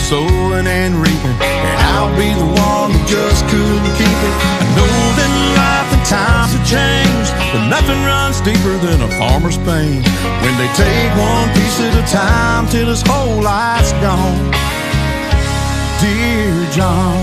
sowing and reaping, and I'll be the one who just couldn't keep it. I know that life and times have changed, but nothing runs deeper than a farmer's pain when they take one piece at a time till his whole life's gone. Dear John,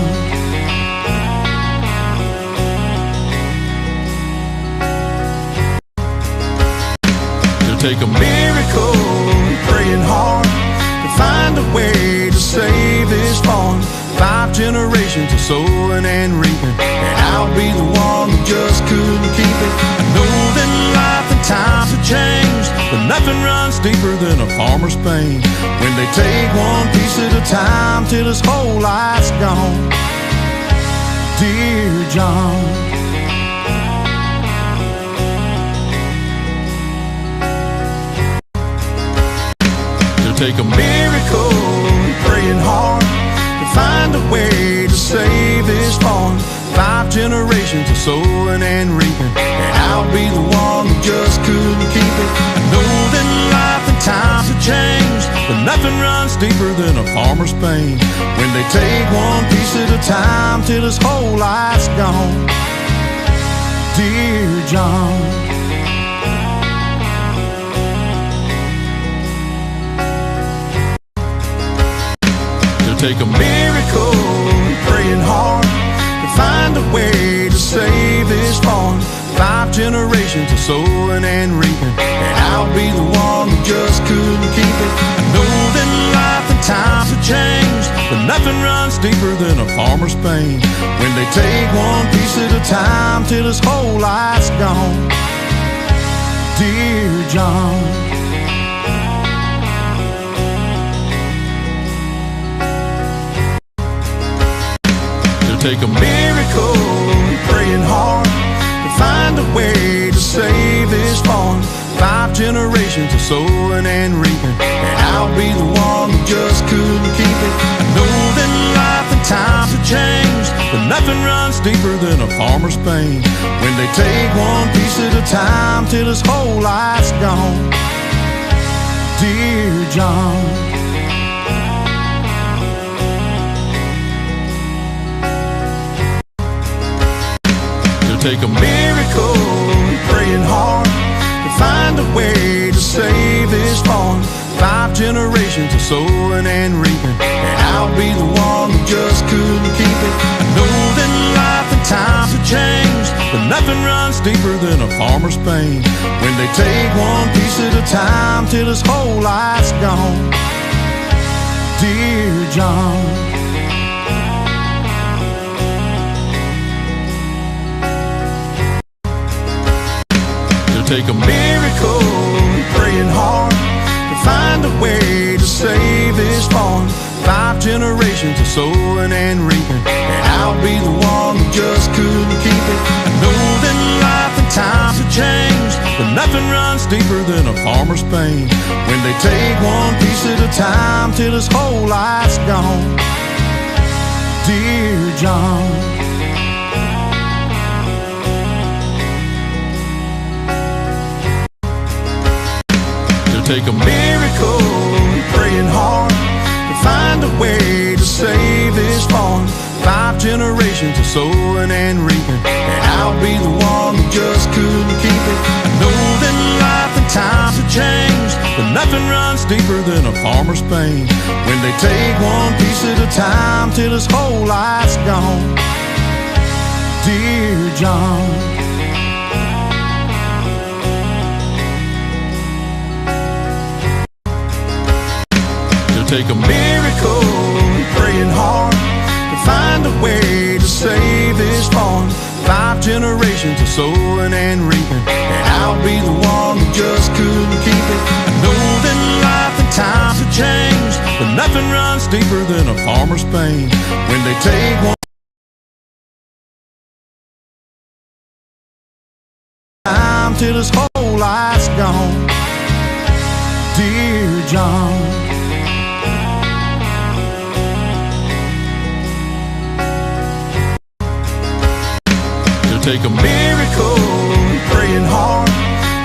it'll take a miracle and praying hard to find a way to save this farm. 5 generations of sowing and reaping, and I'll be the one who just couldn't keep it. I know that life and times have changed, but nothing runs deeper than a farmer's pain when they take one piece at a time till his whole life's gone. Dear John, it'll take a miracle and praying hard to find a way to save this farm. 5 generations of sowing and reaping, and I'll be the one who just couldn't keep it. I know that life and times have changed, but nothing runs deeper than a farmer's pain when they take one piece at a time till his whole life's gone. Dear John, it'll take a miracle and praying hard to find a way to save this farm. 5 generations of sowing and reaping, and I'll be the one who just couldn't keep it. I know that life and times have changed, but nothing runs deeper than a farmer's pain when they take one piece at a time till his whole life's gone. Dear John, it'll take a miracle and praying hard to find a way to save this farm. 5 generations of sowing and reaping, and I'll be the one who just couldn't keep it. I know that life and times have changed, but nothing runs deeper than a farmer's pain when they take one piece at a time till his whole life's gone. Dear John, it'll take a miracle and praying hard to find a way to save this farm. 5 generations of sowing and reaping, and I'll be the one who just couldn't keep it. I know that life and times have changed, but nothing runs deeper than a farmer's pain when they take one piece at a time till his whole life's gone. Dear John, it'll take a miracle and praying hard to find a way to save this farm. 5 generations of sowing and reaping, and I'll be the one who just couldn't keep it. I know that life and times have changed, but nothing runs deeper than a farmer's pain when they take one piece at a time till his whole life's gone. Dear John, it'll take a miracle and praying hard to find a way to save this farm. 5 generations of sowing and reaping, and I'll be the one who just couldn't keep it. I know that life and times have changed, but nothing runs deeper than a farmer's pain when they take one piece at a time till his whole life's gone. Dear John, it'll take a miracle and praying hard to find a way to save this farm. 5 generations of sowing and reaping, and I'll be the one who just couldn't keep it. I know that life and times have changed, but nothing runs deeper than a farmer's pain when they take one time till his whole life's gone. Dear John, take a miracle and praying hard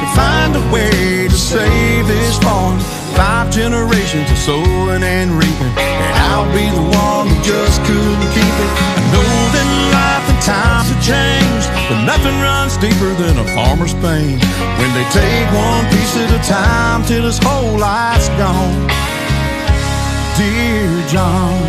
to find a way to save this farm. 5 generations of sowing and reaping, and I'll I'll be the one who just couldn't keep it. I know that life and times have changed, but nothing runs deeper than a farmer's pain when they take one piece at a time till his whole life's gone. Dear John,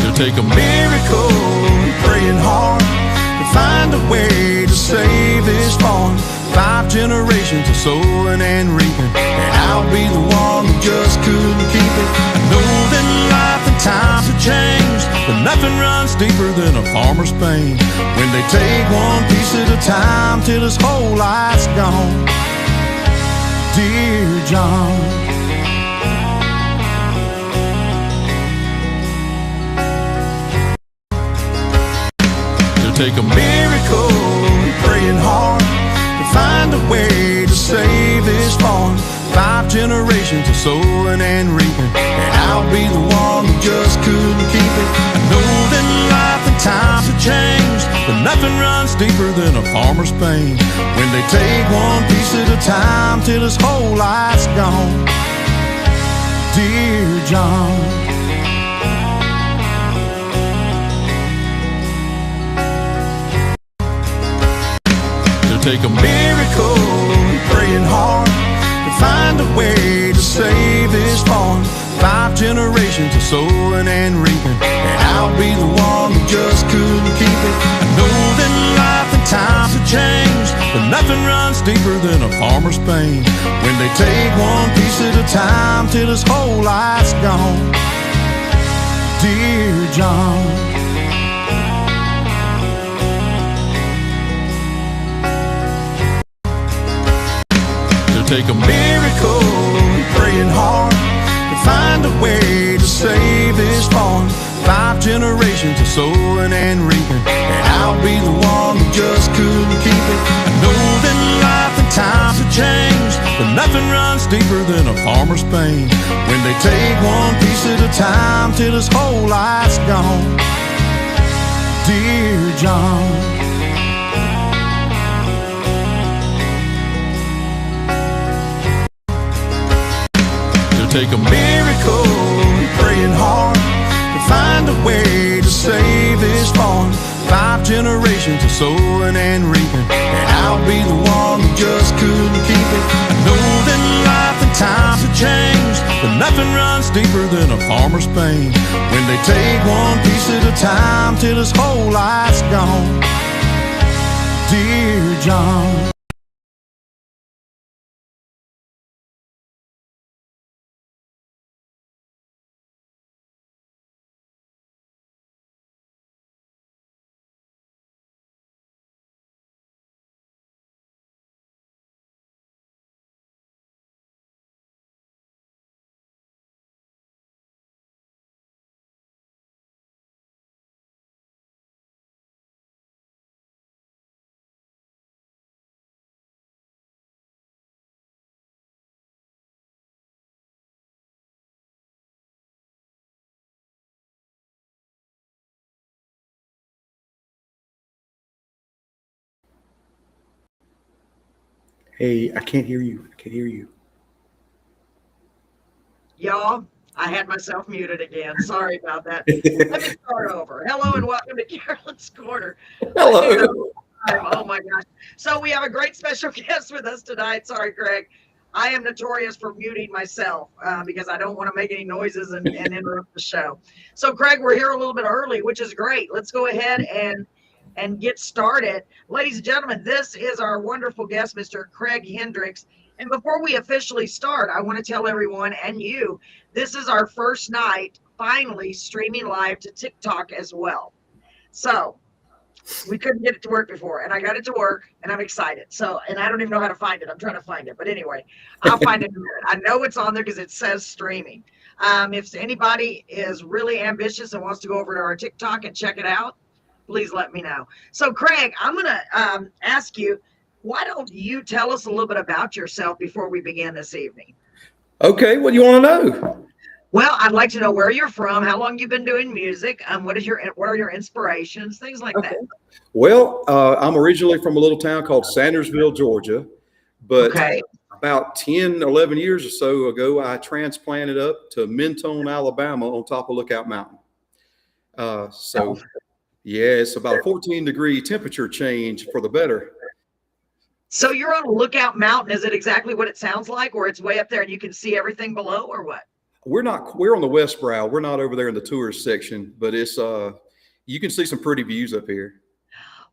it'll take a miracle and praying hard to find a way to save this farm. 5 generations of sowing and reaping, and I'll be the one who just couldn't keep it. I know that life and times have changed, but nothing runs deeper than a farmer's pain when they take one piece at a time till his whole life's gone. Dear John, it'll take a miracle and praying hard to find a way to save this farm. 5 generations of sowing and reaping, and I'll be the one who just couldn't keep it. I know that life and times have changed, but nothing runs deeper than a farmer's pain when they take one piece at a time till his whole life's gone. Dear John, take a miracle and praying hard to find a way to save this farm. 5 generations of sowing and reaping, and I'll be the one who just couldn't keep it. I know that life and times have changed, but nothing runs deeper than a farmer's pain when they take one piece at a time till his whole life's gone. Dear John, take a miracle and praying hard to find a way to save this farm. 5 generations of sowing and reaping, and I'll be the one who just couldn't keep it. I know that life and times have changed, but nothing runs deeper than a farmer's pain when they take one piece at a time till his whole life's gone. Dear John, take a miracle and praying hard to find a way to save this farm. 5 generations of sowing and reaping, and I'll be the one who just couldn't keep it. I know that life and times have changed, but nothing runs deeper than a farmer's pain when they take one piece at a time till his whole life's gone. Dear John, Hey, I can't hear you. I can't hear you. Y'all, I had myself muted again. Sorry about that. Let me start over. Hello and welcome to Carolyn's Corner. Hello. Oh my gosh. So we have a great special guest with us tonight. Sorry, Craig. I am notorious for muting myself because I don't want to make any noises and interrupt the show. So Craig, we're here a little bit early, which is great. Let's go ahead and get started. Ladies and gentlemen, this is our wonderful guest, Mr. Craig Hendricks. And before we officially start, I want to tell everyone and you, this is our first night finally streaming live to TikTok as well. So we couldn't get it to work before, and I got it to work, and I'm excited. So, and I don't even know how to find it. I'm trying to find it. But anyway, I'll find it in a minute. I know it's on there because it says streaming. If anybody is really ambitious and wants to go over to our TikTok and check it out, please let me know. So, Craig, I'm going to ask you, why don't you tell us a little bit about yourself before we begin this evening? Okay, what do you want to know? Well, I'd like to know where you're from, how long you've been doing music, what are your inspirations, things like that. Well, I'm originally from a little town called Sandersville, Georgia, But Okay. about 10, 11 years or so ago, I transplanted up to Mentone, Alabama on top of Lookout Mountain. Yeah, it's about a 14-degree temperature change for the better. So you're on Lookout Mountain. Is it exactly what it sounds like, or it's way up there and you can see everything below, or what? We're on the west brow. We're not over there in the tourist section, but it's you can see some pretty views up here.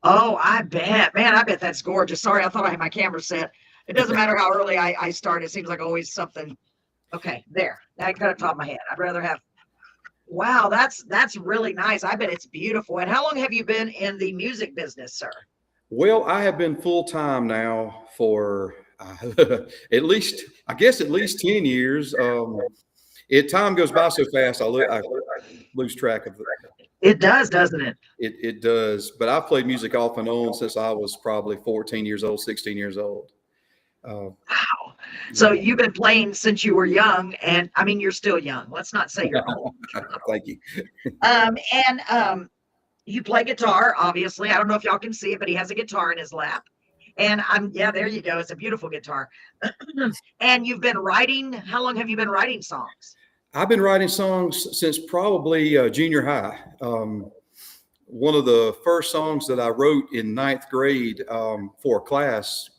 Oh, I bet. Man, I bet that's gorgeous. Sorry, I thought I had my camera set. It doesn't matter how early I start. It seems like always something. Okay, there. I got it top of my head. I'd rather have. Wow, that's really nice. I bet it's beautiful. And how long have you been in the music business, sir? Well, I have been full time now for at least 10 years. Time goes by so fast, I lose track of it. It does, doesn't it? It does. But I've played music off and on since I was probably 14 years old, 16 years old. Wow. So you've been playing since you were young, and I mean, you're still young. Let's not say you're old. Thank you. You play guitar, obviously. I don't know if y'all can see it, but he has a guitar in his lap. And there you go. It's a beautiful guitar. And you've been writing. How long have you been writing songs? I've been writing songs since probably junior high. One of the first songs that I wrote in ninth grade for a class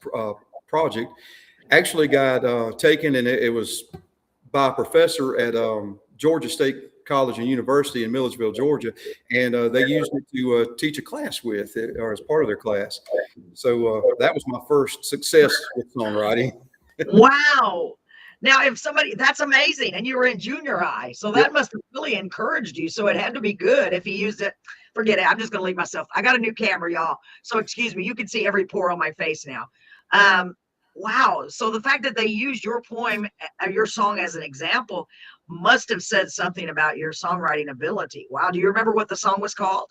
project actually got taken, and it was by a professor at Georgia State College and University in Milledgeville, Georgia, and they used it to teach a class with, or as part of their class. So that was my first success with songwriting. Wow. Now, that's amazing. And you were in junior high, so that must have really encouraged you. So it had to be good if he used it. Forget it. I'm just going to leave myself. I got a new camera, y'all. So excuse me. You can see every pore on my face now. Wow. So the fact that they used your poem, your song as an example must have said something about your songwriting ability. Wow. Do you remember what the song was called?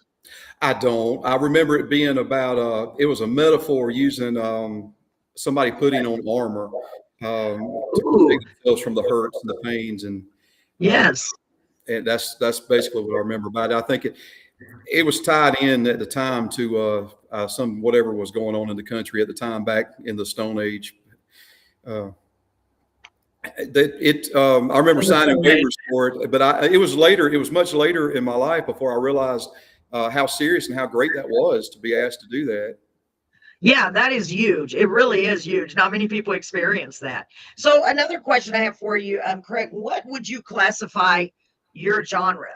I don't. I remember it being about, it was a metaphor using somebody putting on armor to protect themselves from the hurts and the pains. And yes. And that's basically what I remember about it. I think it was tied in at the time to whatever was going on in the country at the time back in the Stone Age. I remember signing waivers for it, but it was much later in my life before I realized how serious and how great that was to be asked to do that. Yeah, that is huge. It really is huge. Not many people experience that. So another question I have for you, Craig, what would you classify your genre?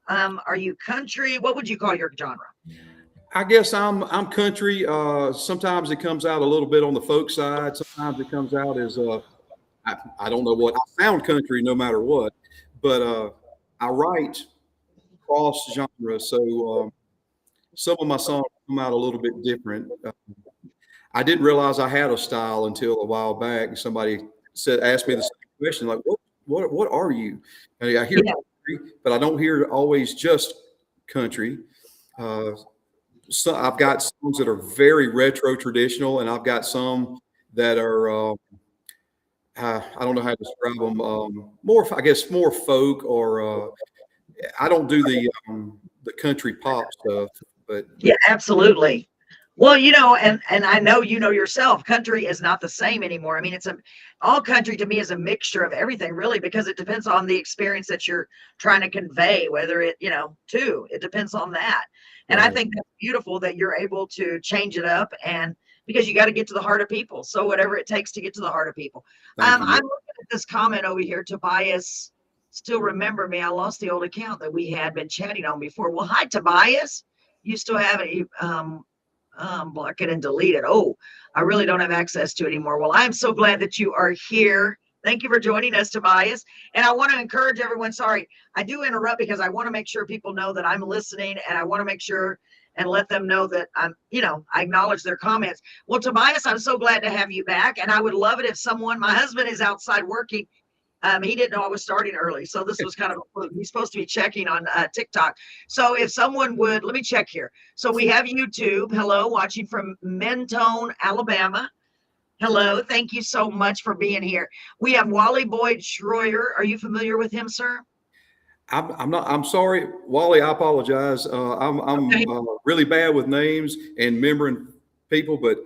Are you country? What would you call your genre? I guess I'm country. Sometimes it comes out a little bit on the folk side. Sometimes it comes out as I don't know what. I sound country no matter what, but I write cross genre. So some of my songs come out a little bit different. I didn't realize I had a style until a while back. Somebody asked me the same question, like, what are you? And I hear country, but I don't hear always just country. So I've got songs that are very retro traditional, and I've got some that are I don't know how to describe them. More folk, or I don't do the country pop stuff, but yeah, absolutely. Well, and I know yourself, country is not the same anymore. I mean, all country to me is a mixture of everything, really, because it depends on the experience that you're trying to convey, whether it depends on that. And right. I think that's beautiful that you're able to change it up, and because you got to get to the heart of people. So whatever it takes to get to the heart of people. I'm looking at this comment over here. Tobias, still remember me. I lost the old account that we had been chatting on before. Well, hi, Tobias. You still have it. Block it and delete it. Oh, I really don't have access to it anymore. Well, I'm so glad that you are here. Thank you for joining us, Tobias. And I want to encourage everyone. Sorry, I do interrupt because I want to make sure people know that I'm listening, and I want to make sure and let them know that I acknowledge their comments. Well, Tobias, I'm so glad to have you back. And I would love it if my husband is outside working. He didn't know I was starting early. So this was kind of, he's supposed to be checking on TikTok. So if someone would, let me check here. So we have YouTube. Hello, watching from Mentone, Alabama. Hello. Thank you so much for being here. We have Wally Boyd Schroyer. Are you familiar with him, sir? I'm not. I'm sorry, Wally. I apologize. I'm okay. Really bad with names and remembering people, but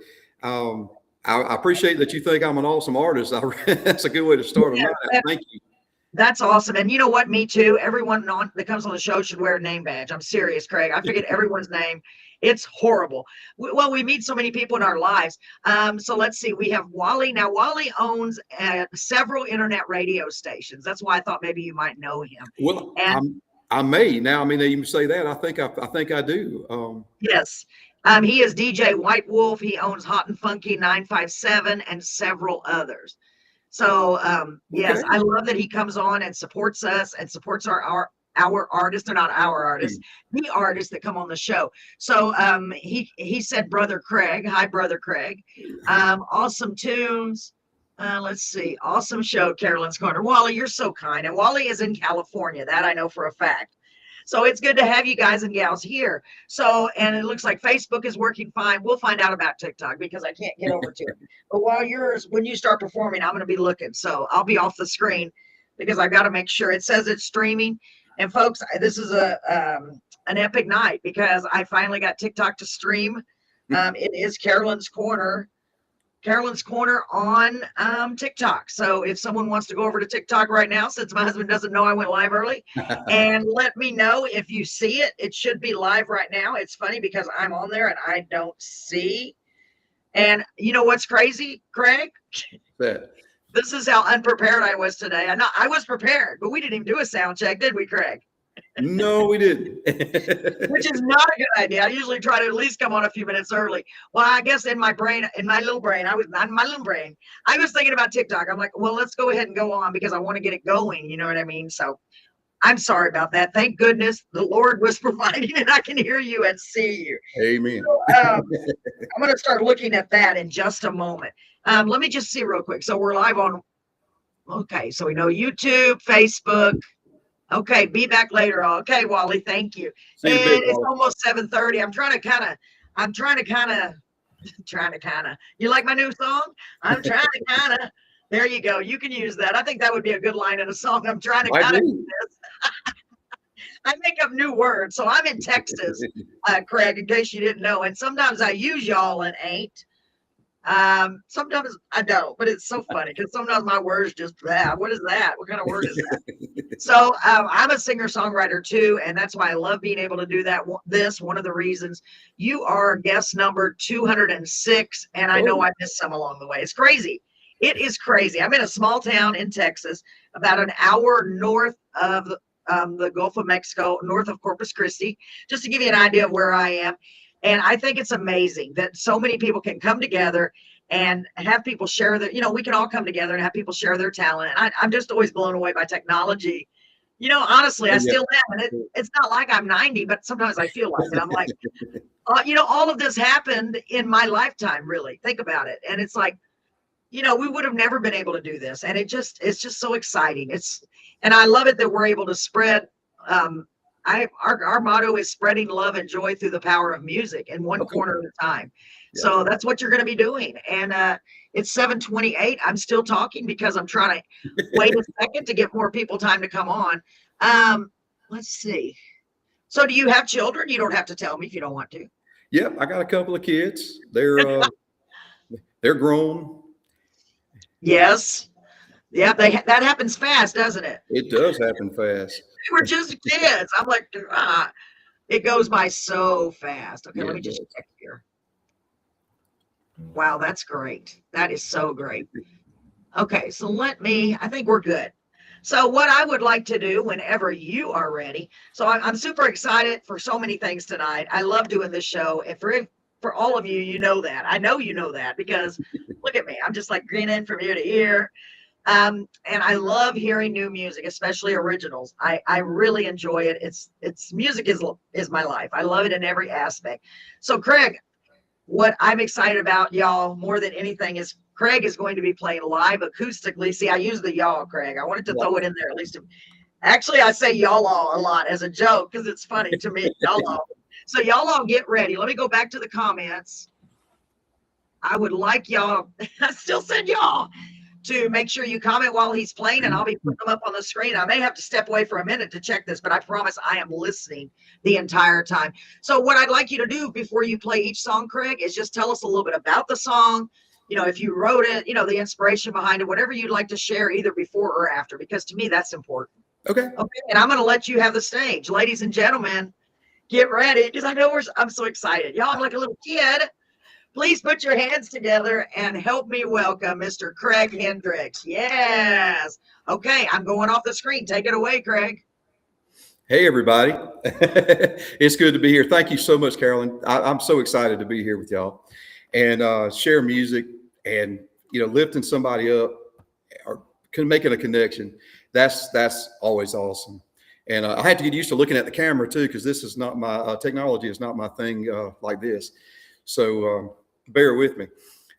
I appreciate that you think I'm an awesome artist. That's a good way to start a night. Thank you. That's awesome. And you know what? Me too. Everyone that comes on the show should wear a name badge. I'm serious, Craig. I forget everyone's name. It's horrible. Well, we meet so many people in our lives. So let's see. We have Wally. Now, Wally owns several internet radio stations. That's why I thought maybe you might know him. Well, I may now. I mean, you say that. I think I do. Yes. He is DJ White Wolf. He owns Hot and Funky 957 and several others. So yes, I love that he comes on and supports us and supports our artists. They're not our artists, the artists that come on the show. So he said, Brother Craig. Hi, Brother Craig. Awesome tunes. Let's see. Awesome show, Carolyn's Corner. Wally, you're so kind. And Wally is in California. That I know for a fact. So it's good to have you guys and gals here. So, and it looks like Facebook is working fine. We'll find out about TikTok because I can't get over to it. But when you start performing, I'm going to be looking. So I'll be off the screen because I've got to make sure it says it's streaming. And folks, this is an epic night because I finally got TikTok to stream. It is Carolyn's Corner on TikTok. So if someone wants to go over to TikTok right now, since my husband doesn't know I went live early, and let me know if you see it. It should be live right now. It's funny because I'm on there and I don't see. And you know what's crazy, Craig? This is how unprepared I was today. I was prepared, but we didn't even do a sound check, did we, Craig? No, we didn't. Which is not a good idea. I usually try to at least come on a few minutes early. Well, I guess in my little brain, I was thinking about TikTok. I'm like, well, let's go ahead and go on because I want to get it going. You know what I mean? So I'm sorry about that. Thank goodness the Lord was providing and I can hear you and see you. Amen. So, I'm going to start looking at that in just a moment. Let me just see real quick. So we're live on. Okay. So we know YouTube, Facebook. Okay, be back later. Okay, Wally, thank you. And it's almost 7:30. I'm trying to kind of. You like my new song? I'm trying to kind of. There you go. You can use that. I think that would be a good line in a song. I'm trying to kind of do this. I make up new words. So I'm in Texas, Craig, in case you didn't know. And sometimes I use y'all and ain't. Sometimes I don't, but it's so funny because sometimes my words just, what is that? What kind of word is that? So I'm a singer-songwriter too, and that's why I love being able to do that. One of the reasons you are guest number 206, and I know I missed some along the way. It's crazy. It is crazy. I'm in a small town in Texas, about an hour north of the Gulf of Mexico, north of Corpus Christi, just to give you an idea of where I am. And I think it's amazing that so many people can come together and have people share we can all come together and have people share their talent. And I'm just always blown away by technology. Honestly, I still am. And it's not like I'm 90, but sometimes I feel like it. I'm like, all of this happened in my lifetime, really. Think about it. And it's like, we would have never been able to do this. And it's just so exciting. And I love it that we're able to spread, our motto is spreading love and joy through the power of music in one corner at a time. Yeah. So that's what you're going to be doing. And it's 7:28. I'm still talking because I'm trying to wait a second to give more people time to come on. Let's see. So do you have children? You don't have to tell me if you don't want to. Yep. I got a couple of kids. They're grown. Yes. Yeah. That happens fast, doesn't it? It does happen fast. We're just kids. I'm like, it goes by so fast. Okay, let me just check here. Wow, that's great. That is so great. Okay, so I think we're good. So what I would like to do whenever you are ready. So I'm super excited for so many things tonight. I love doing this show. And for all of you, you know that. I know you know that because look at me. I'm just like grinning from ear to ear. And I love hearing new music, especially originals. I really enjoy it. It's music is my life. I love it in every aspect. So Craig, what I'm excited about, y'all, more than anything is Craig is going to be playing live acoustically. See, I use the y'all, Craig. I wanted to throw it in there at least. Actually, I say y'all all a lot as a joke because it's funny to me. Y'all all. So y'all all get ready. Let me go back to the comments. I would like y'all. I still said y'all. To make sure you comment while he's playing, and I'll be putting them up on the screen. I may have to step away for a minute to check this, but I promise I am listening the entire time. So what I'd like you to do before you play each song, Craig, is just tell us a little bit about the song, if you wrote it, the inspiration behind it, whatever you'd like to share either before or after, because to me, that's important. Okay. Okay. And I'm going to let you have the stage. Ladies and gentlemen, get ready, because I know I'm so excited. Y'all, I'm like a little kid. Please put your hands together and help me welcome Mr. Craig Hendricks. Yes. Okay, I'm going off the screen. Take it away, Craig. Hey, everybody. It's good to be here. Thank you so much, Carolyn. I'm so excited to be here with y'all and share music and, lifting somebody up or making a connection. That's always awesome. And I had to get used to looking at the camera too, because this is not my technology is not my thing like this. So bear with me.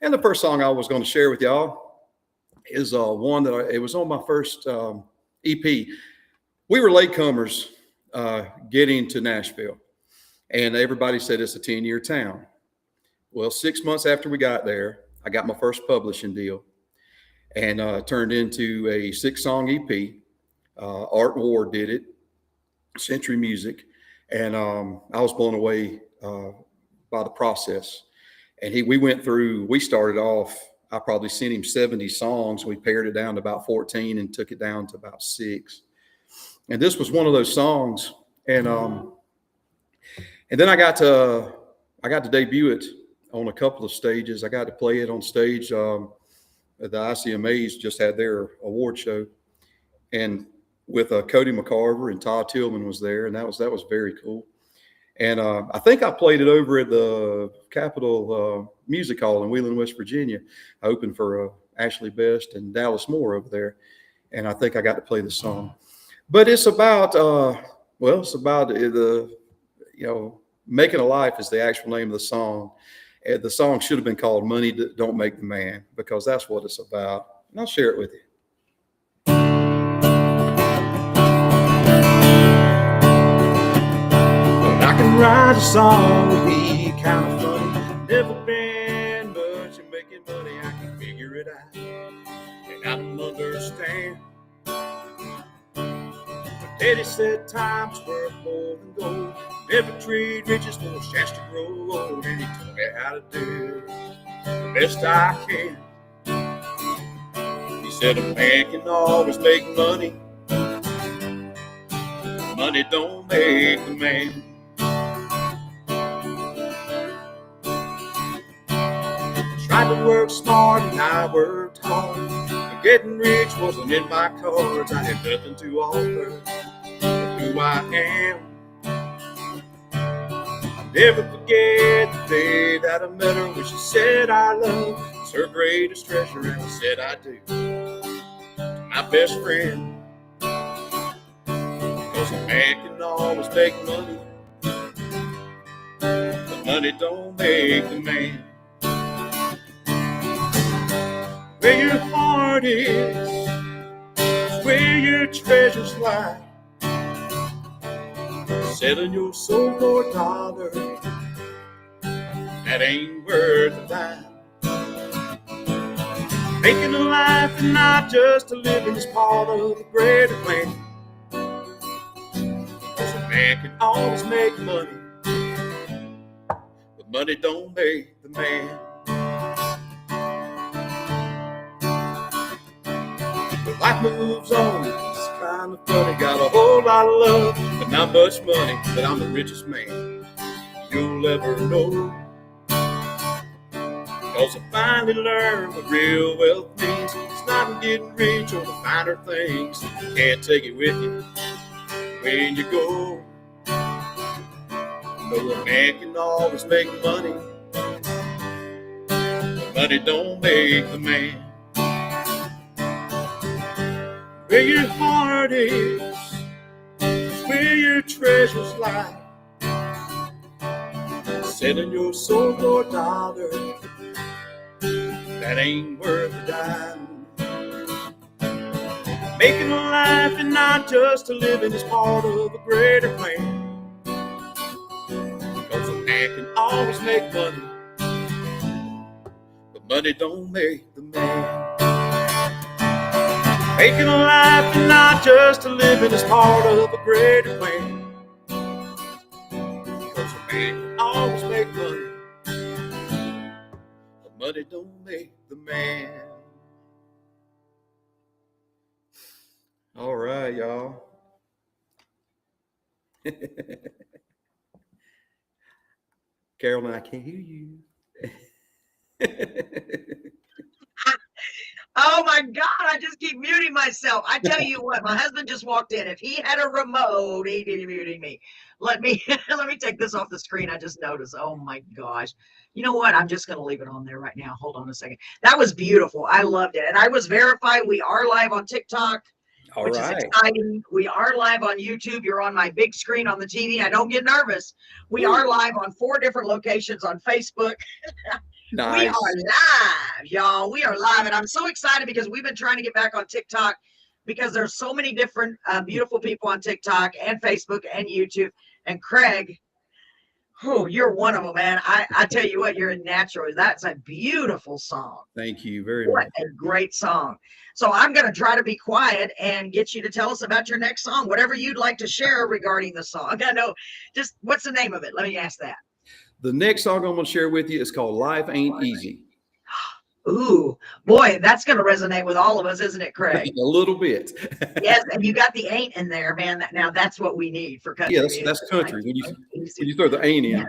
And the first song I was going to share with y'all is one that it was on my first EP. We were latecomers getting to Nashville, and everybody said it's a 10-year town. Well, 6 months after we got there, I got my first publishing deal, and turned into a 6-song EP. Art Ward did it, Century Music, and I was blown away by the process. And we started off, I probably sent him 70 songs. We pared it down to about 14 and took it down to about 6. And this was one of those songs. And then I got to debut it on a couple of stages. I got to play it on stage. The ICMAs just had their award show, and with Cody McCarver and Todd Tillman was there, and that was very cool. And I think I played it over at the Capitol Music Hall in Wheeling, West Virginia. I opened for Ashley Best and Dallas Moore over there, and I think I got to play the song. But it's about the Making a Life is the actual name of the song. The song should have been called Money Don't Make the Man, because that's what it's about. And I'll share it with you. I can write a song to be kind of funny. Never been much in making money. I can figure it out, and I don't understand. But Daddy said time's worth more than gold. Never trade riches for a chance to grow old. And he taught me how to do the best I can. He said a man can always make money. Money don't make the man. Tried to work smart and I worked hard, but getting rich wasn't in my cards. I had nothing to offer but who I am. I'll never forget the day that I met her when she said our love was her greatest treasure, and I said I do to my best friend. Because a man can always make money, but money don't make the man. Where your heart is where your treasures lie. Selling your soul for a dollar, that ain't worth a dime. Making a life and not just a living is part of the greater plan. Because a man can always make money, but money don't make the man. Life moves on, it's kind of funny. Got a whole lot of love, but not much money. But I'm the richest man you'll ever know. Because I finally learned what real wealth means. It's not in getting rich or the finer things. You can't take it with you when you go. No, a man can always make money, but money don't make the man. Where your heart is where your treasures lie. Selling your soul for a dollar, that ain't worth a dime. Making a life and not just a living is part of a greater plan. Because a man can always make money, but money don't make the man. Making a life and not just a living is part of a greater plan. Because a man can always make money, but money don't make the man. All right, y'all. Carolyn, I can't hear you. Oh my God, I just keep muting myself. I tell you what, my husband just walked in. If he had a remote, he'd be muting me. Let me take this off the screen. I just noticed. Oh my gosh. You know what? I'm just going to leave it on there right now. Hold on a second. That was beautiful. I loved it. And I was verified. We are live on TikTok, which is exciting. We are live on YouTube. You're on my big screen on the TV. I don't get nervous. We are live on 4 different locations on Facebook. Nice. We are live, y'all. We are live. And I'm so excited because we've been trying to get back on TikTok because there's so many different beautiful people on TikTok and Facebook and YouTube. And Craig, you're one of them, man. I tell you what, you're a natural. That's a beautiful song. Thank you very much. What a great song. So I'm going to try to be quiet and get you to tell us about your next song, whatever you'd like to share regarding the song. I know, just what's the name of it? Let me ask that. The next song I'm going to share with you is called Life Ain't Easy. Ooh, boy, that's going to resonate with all of us, isn't it, Craig? A little bit. Yes, and you got the ain't in there, man. Now that's what we need for country. Yes, that's country. When you throw the ain't in.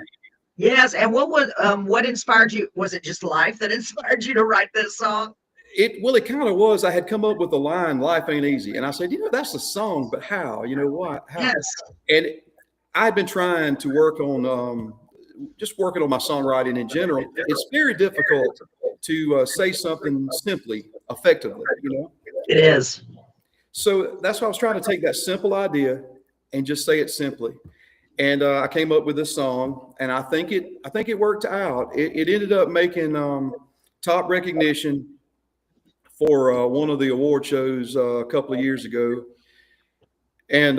Yes, and what inspired you? Was it just life that inspired you to write this song? It kind of was. I had come up with the line, "Life ain't easy," and I said, that's a song, but how? You know what? How? Yes. And I've been trying to work on just working on my songwriting in general. It's very difficult to say something simply, effectively. It is. So that's why I was trying to take that simple idea and just say it simply. And I came up with this song, and I think it worked out. It ended up making top recognition for one of the award shows a couple of years ago, and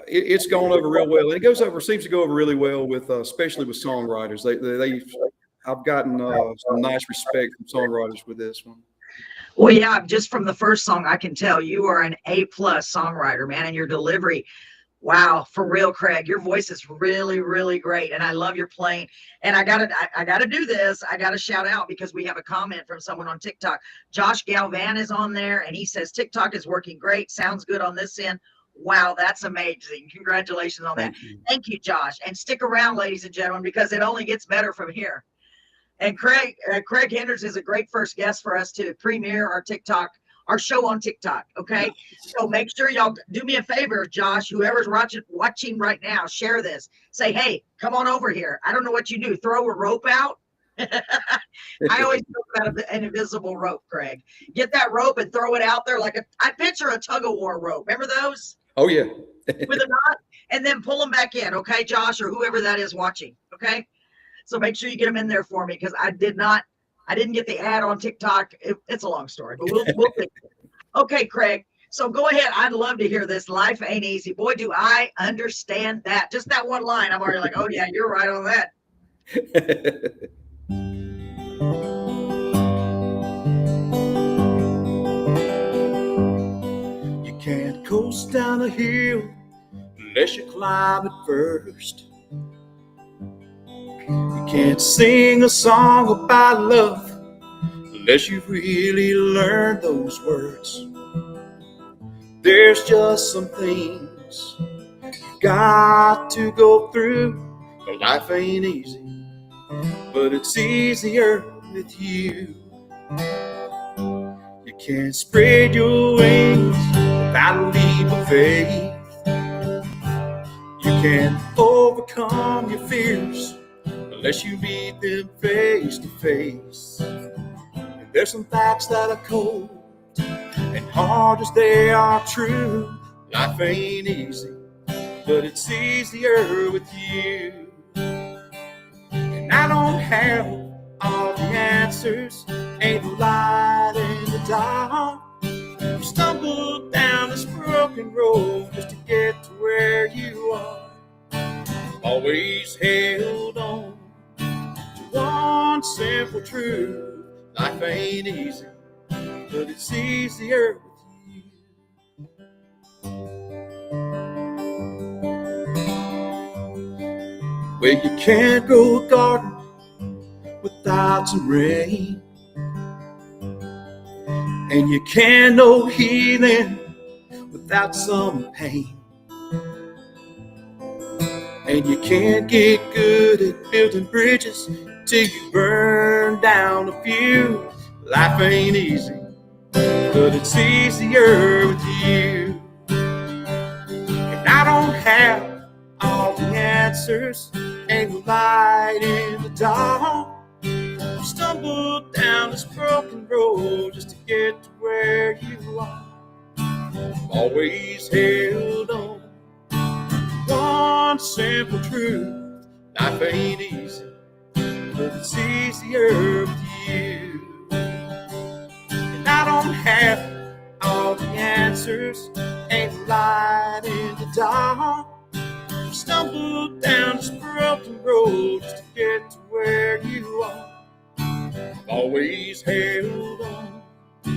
it's gone over real well. And it seems to go over really well with, especially with songwriters. I've gotten some nice respect from songwriters with this one. Well, yeah, just from the first song, I can tell you are an A+ songwriter, man, and your delivery. Wow, for real, Craig, your voice is really, really great, and I love your playing. And I gotta do this. I gotta shout out because we have a comment from someone on TikTok. Josh Galvan is on there, and he says TikTok is working great. Sounds good on this end. Wow, that's amazing. Congratulations on that. Thank you, Josh. And stick around, ladies and gentlemen, because it only gets better from here. And Craig Hendricks is a great first guest for us to premiere our show on TikTok. Okay. So make sure y'all do me a favor, Josh, whoever's watching right now, share this. Say, hey, come on over here. I don't know what you do. Throw a rope out. I always talk about an invisible rope, Craig. Get that rope and throw it out there I picture a tug of war rope. Remember those? Oh, yeah. With a knot, and then pull them back in. Okay, Josh, or whoever that is watching. Okay. So make sure you get them in there for me because I didn't get the ad on TikTok. It's a long story, but we'll fix it. Okay, Craig. So go ahead. I'd love to hear this. Life ain't easy. Boy, do I understand that. Just that one line. I'm already like, oh yeah, you're right on that. You can't coast down a hill unless you climb it first. You can't sing a song about love unless you've really learned those words. There's just some things you've got to go through. Life ain't easy, but it's easier with you. You can't spread your wings without a leap of faith. You can't overcome your fears unless you meet them face to face. And there's some facts that are cold and hard as they are true. Life ain't easy, but it's easier with you. And I don't have all the answers, ain't a light in the dark. You stumbled down this broken road just to get to where you are. Always held on to one simple truth. Life ain't easy, but it's easier with you. Well, you can't grow a garden without without some rain. And you can't know healing without some pain. And you can't get good at building bridges till you burn down a few. Life ain't easy, but it's easier with you. And I don't have all the answers, ain't no light in the dark. I've stumbled down this broken road just to get to where you are. I've always held on to one simple truth: life ain't easy, but it's easier with you. And I don't have all the answers, ain't no light in the dark. I've stumbled down this broken road just to get to where you are. I've always held on to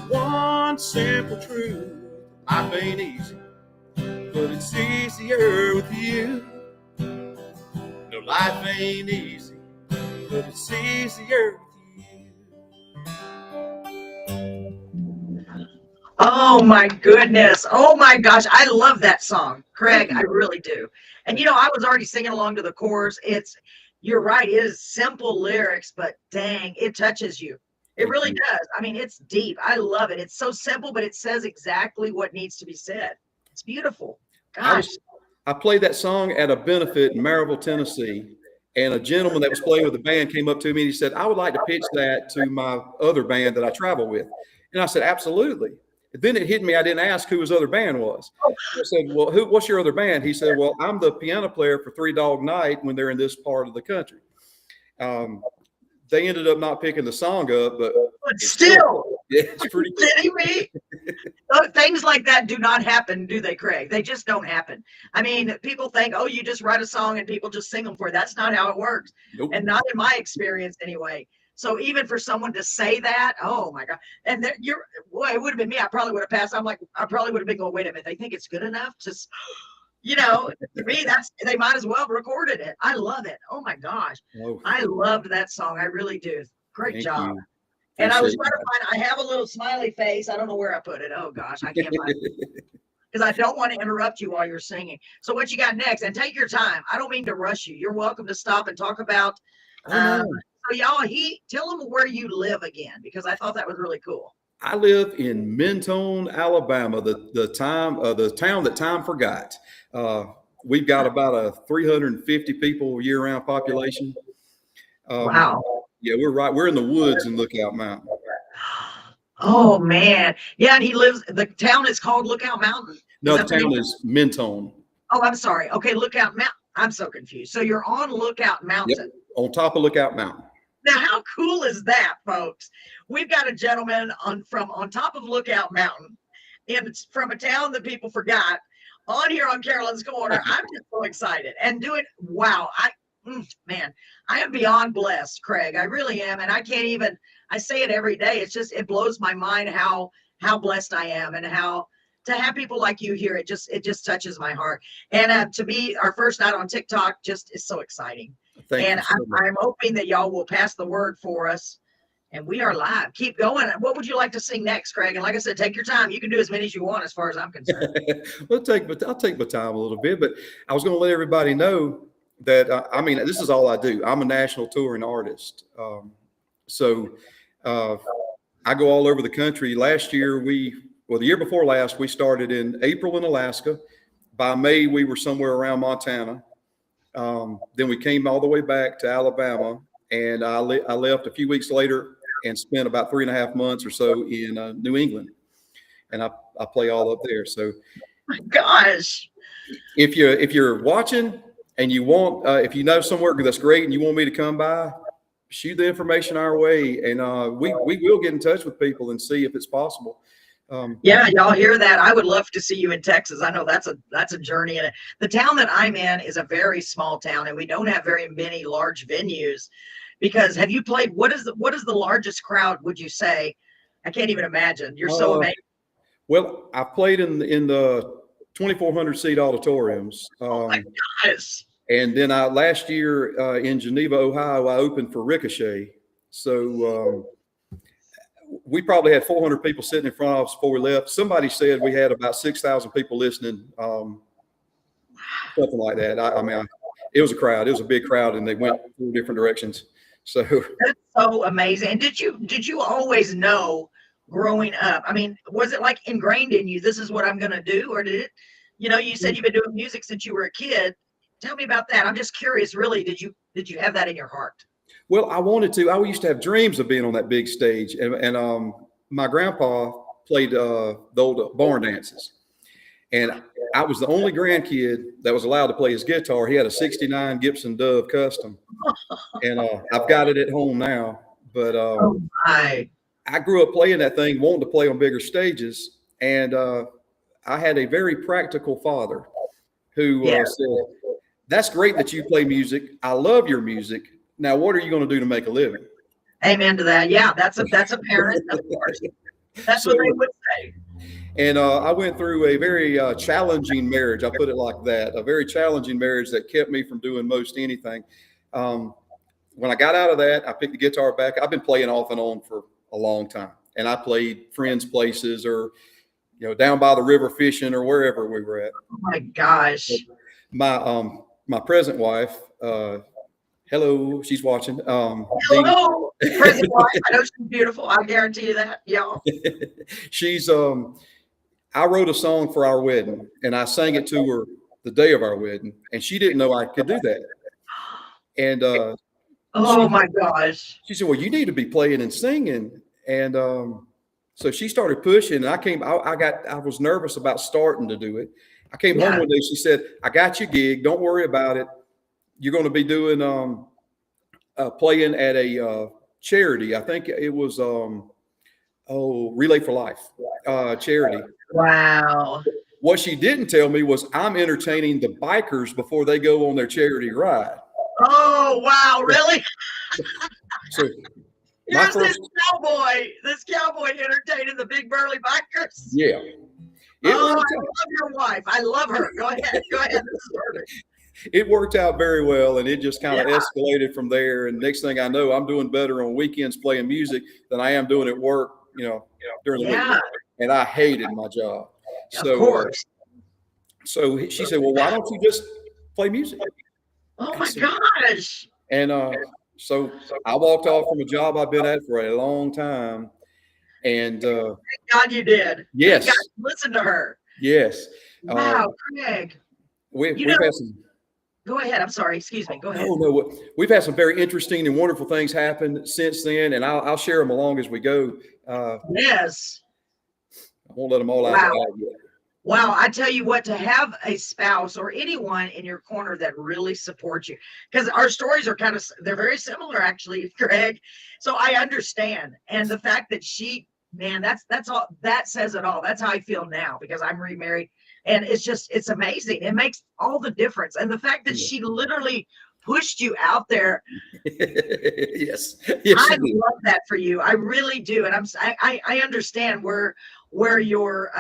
one simple truth: life ain't easy, but it's easier with you. No, life ain't easy, but it's easier with you. Oh my goodness. Oh my gosh. I love that song, Craig. I really do. And I was already singing along to the chorus. You're right. It is simple lyrics, but dang, it touches you. It really does. I mean, it's deep. I love it. It's so simple, but it says exactly what needs to be said. It's beautiful. Gosh. I played that song at a benefit in Maryville, Tennessee, and a gentleman that was playing with the band came up to me and he said, "I would like to pitch that to my other band that I travel with." And I said, "Absolutely." Then it hit me. I didn't ask who his other band was. I said, "Well, what's your other band?" He said, "Well, I'm the piano player for Three Dog Night when they're in this part of the country." They ended up not picking the song up, but still, it's pretty cool. Kidding me? Things like that do not happen, do they, Craig? They just don't happen. I mean, people think, oh, you just write a song and people just sing them for you. That's not how it works. Nope. And not in my experience anyway. So even for someone to say that, oh my God. And it would have been me. I probably would have passed. I probably would have been going, wait a minute. They think it's good enough? Just, to me, they might as well have recorded it. I love it. Oh my gosh. Oh. I loved that song. I really do. Great job. And I was trying to find, I have a little smiley face. I don't know where I put it. Oh gosh, I can't find it. Because I don't want to interrupt you while you're singing. So what you got next? And take your time. I don't mean to rush you. You're welcome to stop and talk about so y'all, tell them where you live again, because I thought that was really cool. I live in Mentone, Alabama, the town that time forgot. We've got about a 350 people year-round population. Wow. Yeah, we're in the woods in Lookout Mountain. Oh man. Yeah, and the town is called Lookout Mountain. No, the town is Mentone. Oh, I'm sorry. Okay, Lookout Mountain. I'm so confused. So you're on Lookout Mountain. Yep, on top of Lookout Mountain. Now, how cool is that, folks? We've got a gentleman on top of Lookout Mountain, and it's from a town that people forgot, on here on Carolyn's Corner. I'm just so excited and wow. Man, I am beyond blessed, Craig. I really am. And I say it every day. It blows my mind how blessed I am, and how to have people like you here. It just touches my heart. And to be our first night on TikTok just is so exciting. I'm hoping that y'all will pass the word for us. And we are live. Keep going. What would you like to sing next, Craig? And like I said, take your time. You can do as many as you want, as far as I'm concerned. I'll take my time a little bit, but I was going to let everybody know that, this is all I do. I'm a national touring artist. So I go all over the country. Last year, the year before last, we started in April in Alaska. By May, we were somewhere around Montana. Then we came all the way back to Alabama, and I left a few weeks later and spent about 3.5 months or so in New England. And I play all up there. So, my gosh, if you're watching and you want, if you know somewhere that's great and you want me to come by, shoot the information our way, and we will get in touch with people and see if it's possible. Yeah, y'all hear that? I would love to see you in Texas. I know that's a journey. And the town that I'm in is a very small town, and we don't have very many large venues. Because have you played? What is the largest crowd, would you say? I can't even imagine. You're so amazing. Well, I played in the 2,400 seat auditoriums. Oh my gosh. And then last year in Geneva, Ohio, I opened for Ricochet. So we probably had 400 people sitting in front of us before we left. Somebody said we had about 6,000 people listening, something like that. I mean, it was a crowd. It was a big crowd, and they went 4 different directions. So that's so amazing. And did you always know growing up? I mean, was it like ingrained in you, this is what I'm going to do? Or did it, you said you've been doing music since you were a kid. Tell me about that. I'm just curious, really, did you have that in your heart? Well, I wanted to. I used to have dreams of being on that big stage. And my grandpa played the old barn dances. And I was the only grandkid that was allowed to play his guitar. He had a 69 Gibson Dove Custom. And I've got it at home now. But I grew up playing that thing, wanting to play on bigger stages. And I had a very practical father who said, "That's great that you play music. I love your music. Now, what are you going to do to make a living?" Amen to that. Yeah, that's a parent, of course. That's what they would say. And I went through a very challenging marriage. I put it like that, a very challenging marriage that kept me from doing most anything. When I got out of that, I picked the guitar back. I've been playing off and on for a long time. And I played friends' places or, down by the river fishing or wherever we were at. Oh, my gosh. My present wife, hello, she's watching. Hello, present wife. I know she's beautiful. I guarantee you that. Yeah. She's I wrote a song for our wedding, and I sang it to her the day of our wedding, and she didn't know I could do that. And oh my gosh. She said, "Well, you need to be playing and singing." And so she started pushing, and I was nervous about starting to do it. I came home one day. She said, "I got your gig. Don't worry about it. You're going to be doing playing at a charity. I think it was Relay for Life charity." Wow. What she didn't tell me was I'm entertaining the bikers before they go on their charity ride. Oh wow! Really? So here's this cowboy entertaining the big burly bikers. Yeah. I love your wife. I love her. Go ahead. This is perfect. It worked out very well, and it just kind of escalated from there. And next thing I know, I'm doing better on weekends playing music than I am doing at work, during the week. And I hated my job. Of course. So she said, "Well, why don't you just play music?" Oh my gosh. And so I walked off from a job I've been at for a long time. And thank God you did. Yes. Thank God you listened to her. Yes. Wow, Craig. We've had some. Go ahead. I'm sorry. Excuse me. Go ahead. Oh, no. We've had some very interesting and wonderful things happen since then, and I'll share them along as we go. Yes. I won't let them all out yet. Wow. I tell you what, to have a spouse or anyone in your corner that really supports you, because our stories are they're very similar, actually, Craig. So I understand. And the fact that that's all, that says it all. That's how I feel now, because I'm remarried. And it's amazing. It makes all the difference. And the fact that she literally pushed you out there. Yes. I love that for you. I really do. And I understand where you're,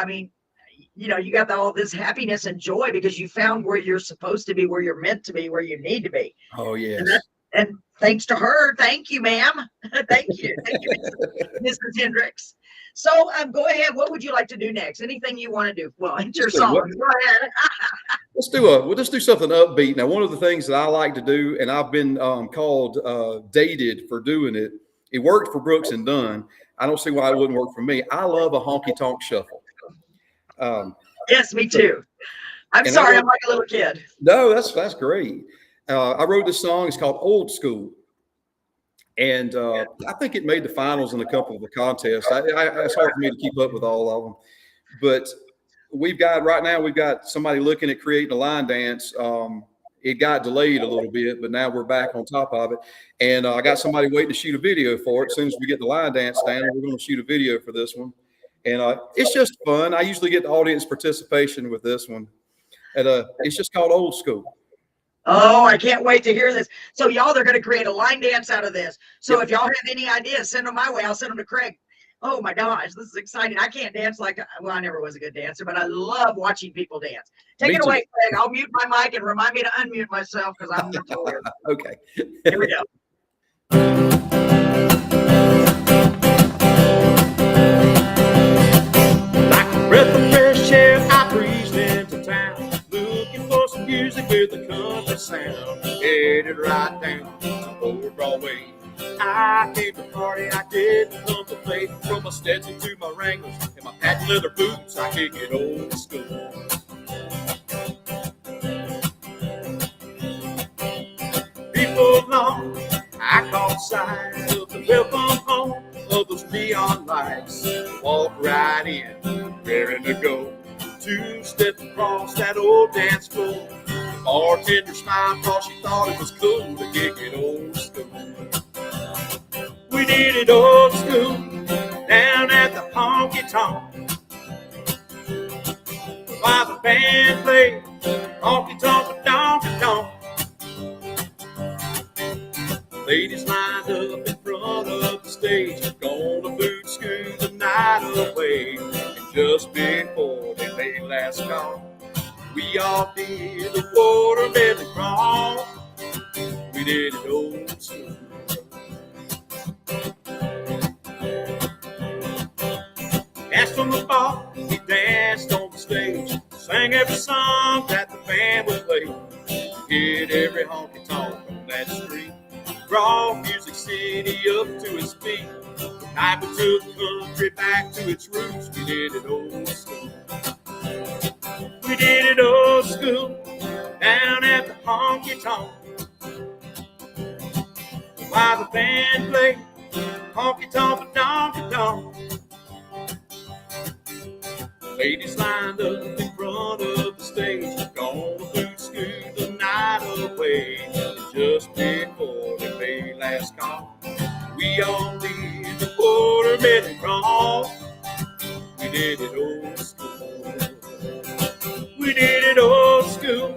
you got all this happiness and joy because you found where you're supposed to be, where you're meant to be, where you need to be. Oh, yes. And thanks to her. Thank you, ma'am. Thank you. Thank you, Mrs. Hendricks. So go ahead. What would you like to do next? Anything you want to do? Well, it's your song. Go ahead. We'll just do something upbeat. Now, one of the things that I like to do, and I've been called dated for doing it. It worked for Brooks and Dunn. I don't see why it wouldn't work for me. I love a honky tonk shuffle. Yes, me too. I'm sorry, I'm like a little kid. No, that's great. I wrote this song. It's called Old School. And I think it made the finals in a couple of the contests. It's hard for me to keep up with all of them. But right now we've got somebody looking at creating a line dance. It got delayed a little bit, but now we're back on top of it. And I got somebody waiting to shoot a video for it. As soon as we get the line dance down, we're going to shoot a video for this one. And it's just fun. I usually get the audience participation with this one. And it's just called Old School. Oh, I can't wait to hear this. So y'all, they're going to create a line dance out of this. So if y'all have any ideas, send them my way. I'll send them to Craig. Oh my gosh, this is exciting. I can't dance I never was a good dancer, but I love watching people dance. Take it away, Craig. I'll mute my mic and remind me to unmute myself because I'm notorious. Okay. Here we go. country sound, headed right down to Old Broadway. I came to party, I didn't come to play. From my Stetson to my Wranglers and my patent leather boots, I kick it old school. Before long, I caught sight of the welcome home of those neon lights. Walked right in, raring to go. 2 steps across that old dance floor. The bartender smiled cause she thought it was cool to kick it old school. We did it old school down at the honky tonk. While the band played honky tonk, donkey donk. Ladies lined up in front of the stage, gonna boot school the night away. And just before they made last call, we all did the watermelon crawl. We did it old school. Danced on the bar, we danced on the stage, sang every song that the band would play. Hit every honky tonk on that street, brought Music City up to its feet. The night we took country back to its roots. We did it old school. We did it old school down at the honky tonk. While the band played honky tonk, donkey donk. Ladies lined up in front of the stage, gonna boot school the night away. And just before they made last call, we all did the watermelon crawl. We did it old school. We did it old school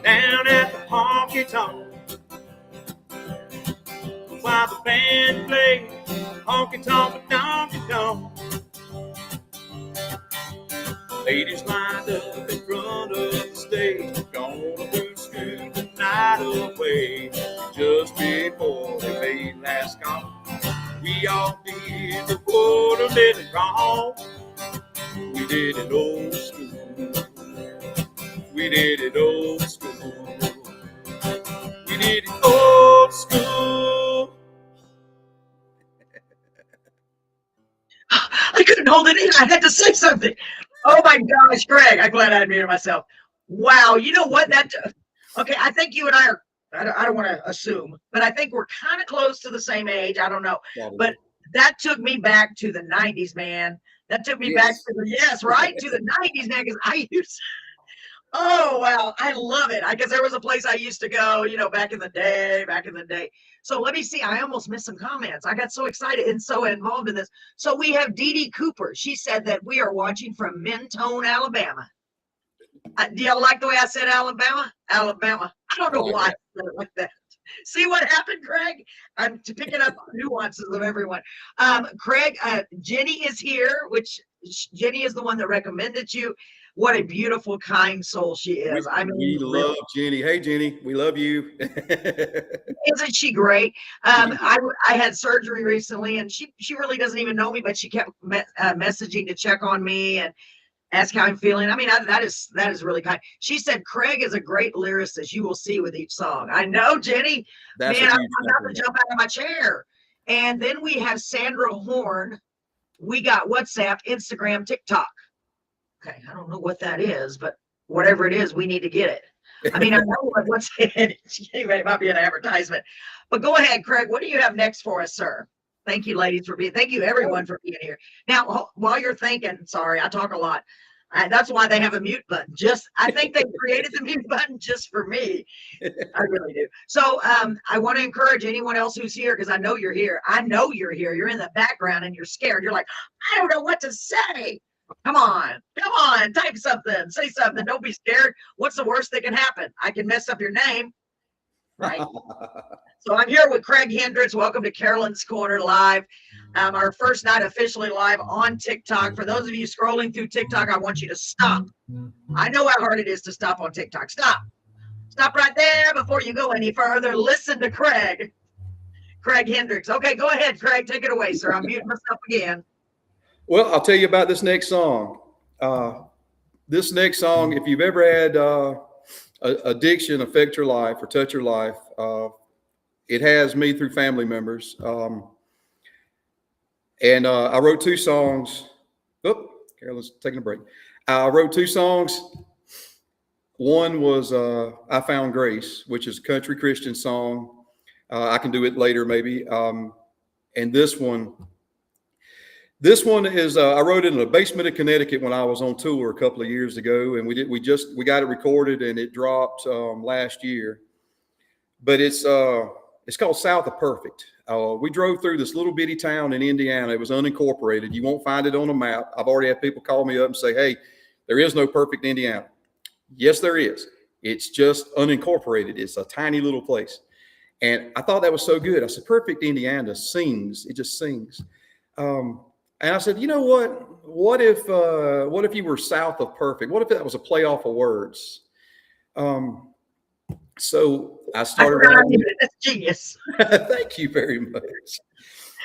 down at the honky tonk. While the band played honky tonk, donkey donk. Ladies lined up in front of the stage, gonna boot school the night away. Just before they made last call, we all did the watermelon crawl. We did it old school. We did it old school. We did it old school. I couldn't hold it in. I had to say something. Oh my gosh, Craig. I'm glad I admitted myself. Wow. You know what? Okay. I think you and I are, I don't want to assume, but I think we're kind of close to the same age. I don't know. But that took me back to the 90s, man. That took me back to to the 90s, man, because I used oh, wow. I love it. Because there was a place I used to go, back in the day. So let me see. I almost missed some comments. I got so excited and so involved in this. So we have Dee Dee Cooper. She said that we are watching from Mentone, Alabama. Do y'all like the way I said Alabama? Alabama. I don't know why I said it like that. See what happened, Craig? I'm picking up nuances of everyone. Craig, Ginny is here, which Ginny is the one that recommended you. What a beautiful, kind soul she is. We love Ginny. Hey, Ginny, we love you. Isn't she great? I had surgery recently, and she really doesn't even know me, but she kept messaging to check on me and ask how I'm feeling. I mean, that is really kind. She said, Craig is a great lyricist. You will see with each song. I know, Ginny. Man, I'm about to jump out of my chair. And then we have Sandra Horn. We got WhatsApp, Instagram, TikTok. Okay, I don't know what that is, but whatever it is, we need to get it. I mean, I know what's in it. It might be an advertisement. But go ahead, Craig. What do you have next for us, sir? Thank you, ladies, thank you, everyone, for being here. Now, while you're thinking, sorry, I talk a lot. That's why they have a mute button. I think they created the mute button just for me. I really do. So I want to encourage anyone else who's here, because I know you're here. I know you're here. You're in the background and you're scared. You're like, I don't know what to say. Come on, type something, say something. Don't be scared. What's the worst that can happen? I can mess up your name, right? So I'm here with Craig Hendricks. Welcome to Carolyn's Corner Live. Our first night officially live on TikTok. For those of you scrolling through TikTok, I want you to stop. I know how hard it is to stop on TikTok. Stop right there before you go any further. Listen to Craig Hendricks. Okay, go ahead, Craig. Take it away, sir. I'm muting myself again. Well, I'll tell you about this next song. If you've ever had addiction affect your life or touch your life, it has me through family members. And I wrote 2 songs. Oh, Carolyn's taking a break. I wrote 2 songs. One was I Found Grace, which is a country Christian song. I can do it later maybe. And this one is I wrote it in the basement of Connecticut when I was on tour a couple of years ago, and we got it recorded and it dropped last year. But it's called South of Perfect. We drove through this little bitty town in Indiana. It was unincorporated. You won't find it on a map. I've already had people call me up and say, "Hey, there is no perfect Indiana." Yes, there is. It's just unincorporated. It's a tiny little place. And I thought that was so good. I said, perfect Indiana sings. It just sings. And I said, you know what? What if you were south of perfect? What if that was a play off of words? So I started writing. That's genius. Thank you very much.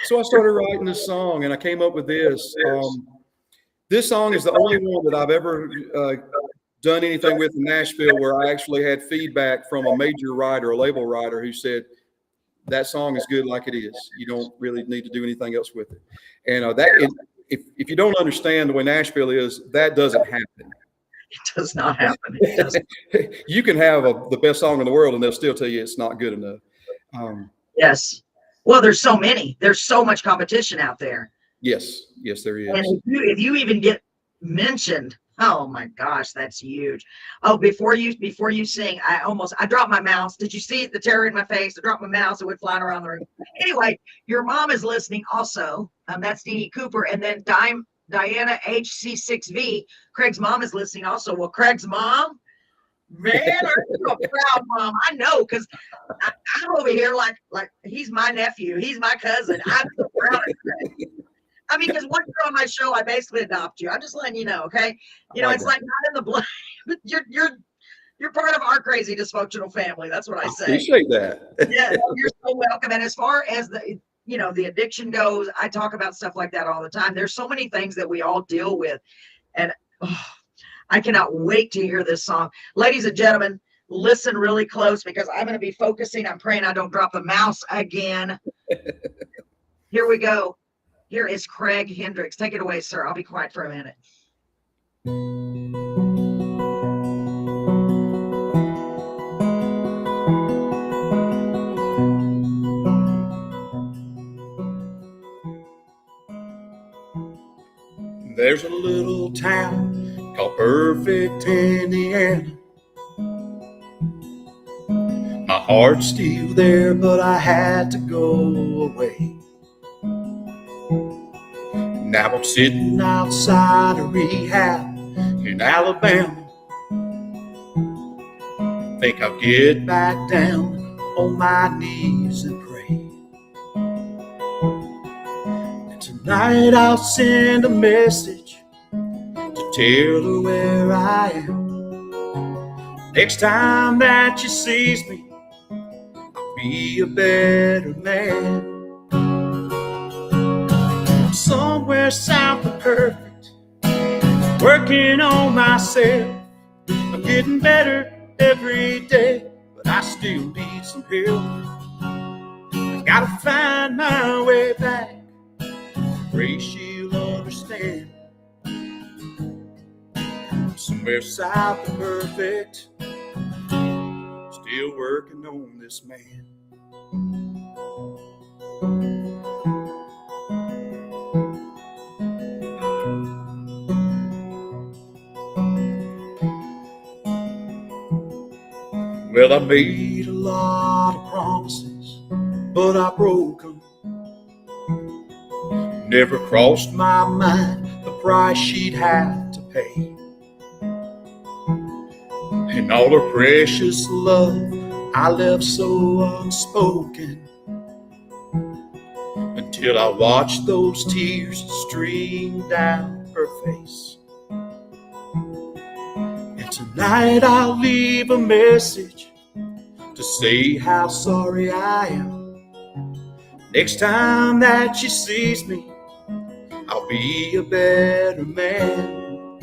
So I started writing this song, and I came up with this. This song is the only one that I've ever done anything with in Nashville where I actually had feedback from a major writer, a label writer, who said that song is good like it is. You don't really need to do anything else with it. And if you don't understand the way Nashville is, that doesn't happen. It does not happen. It doesn't. You can have the best song in the world, and they'll still tell you it's not good enough. Yes. Well, there's so many. There's so much competition out there. Yes, there is. And if you even get mentioned, oh my gosh, that's huge. Oh, before you sing, I dropped my mouse. Did you see the terror in my face? I dropped my mouse. It went flying around the room. Anyway, your mom is listening also. That's Dee Dee Cooper. And then Diana HC6V, Craig's mom is listening also. Well, Craig's mom, man, aren't you a proud mom? I know, because I'm over here like he's my nephew. He's my cousin. I'm so proud of Craig. I mean, because once you're on my show, I basically adopt you. I'm just letting you know, okay? You know, it's like not in the blood. You're part of our crazy dysfunctional family. That's what I say. Appreciate that. Yeah, you're so welcome. And as far as the addiction goes, I talk about stuff like that all the time. There's so many things that we all deal with, and I cannot wait to hear this song. Ladies and gentlemen, listen really close because I'm going to be focusing. I'm praying I don't drop the mouse again. Here we go. Here is Craig Hendricks. Take it away, sir. I'll be quiet for a minute. There's a little town called Perfect, Indiana. My heart's still there, but I had to go away. Now I'm sitting outside a rehab in Alabama. Think I'll get back down on my knees and pray. And tonight I'll send a message to tell her where I am. Next time that she sees me, I'll be a better man. Somewhere south of perfect, working on myself. I'm getting better every day, but I still need some help. I gotta find my way back. Pray she'll understand. Somewhere south of perfect, still working on this man. Well, I made a lot of promises, but I broke them. Never crossed my mind the price she'd have to pay. And all her precious love I left so unspoken, until I watched those tears stream down her face. Tonight I'll leave a message to say how sorry I am. Next time that she sees me, I'll be a better man.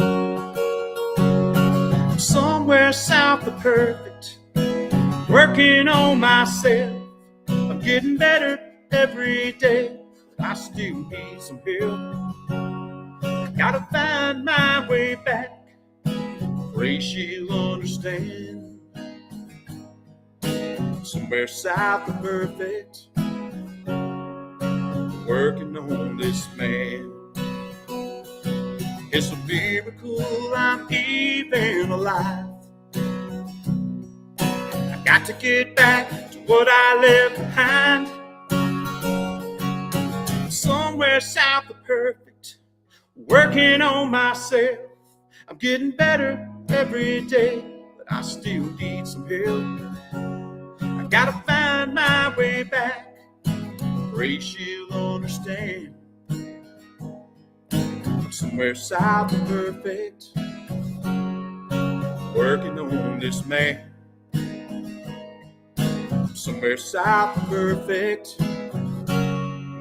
Somewhere somewhere south of perfect, working on myself. I'm getting better every day, but I still need some help. Gotta find my way back. Pray she'll understand. Somewhere south of perfect, working on this man. It's a miracle I'm even alive. I got to get back to what I left behind. Somewhere south of perfect, working on myself. I'm getting better every day, but I still need some help. I gotta find my way back. Pray she'll understand. Somewhere south of perfect, working on this man. Somewhere south of perfect,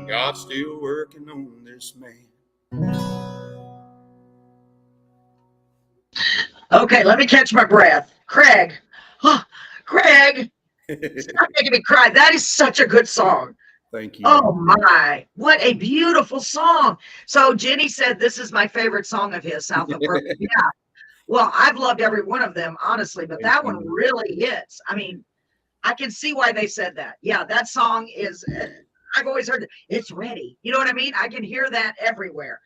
God's still working on this man. Okay, let me catch my breath. Craig. Oh, Craig. Stop making me cry. That is such a good song. Thank you. Oh my, what a beautiful song. So Ginny said this is my favorite song of his, South of Perfect. Yeah. Well, I've loved every one of them, honestly, but that one really hits. I mean, I can see why they said that. Yeah, that song is, I've always heard it. It's ready. You know what I mean? I can hear that everywhere.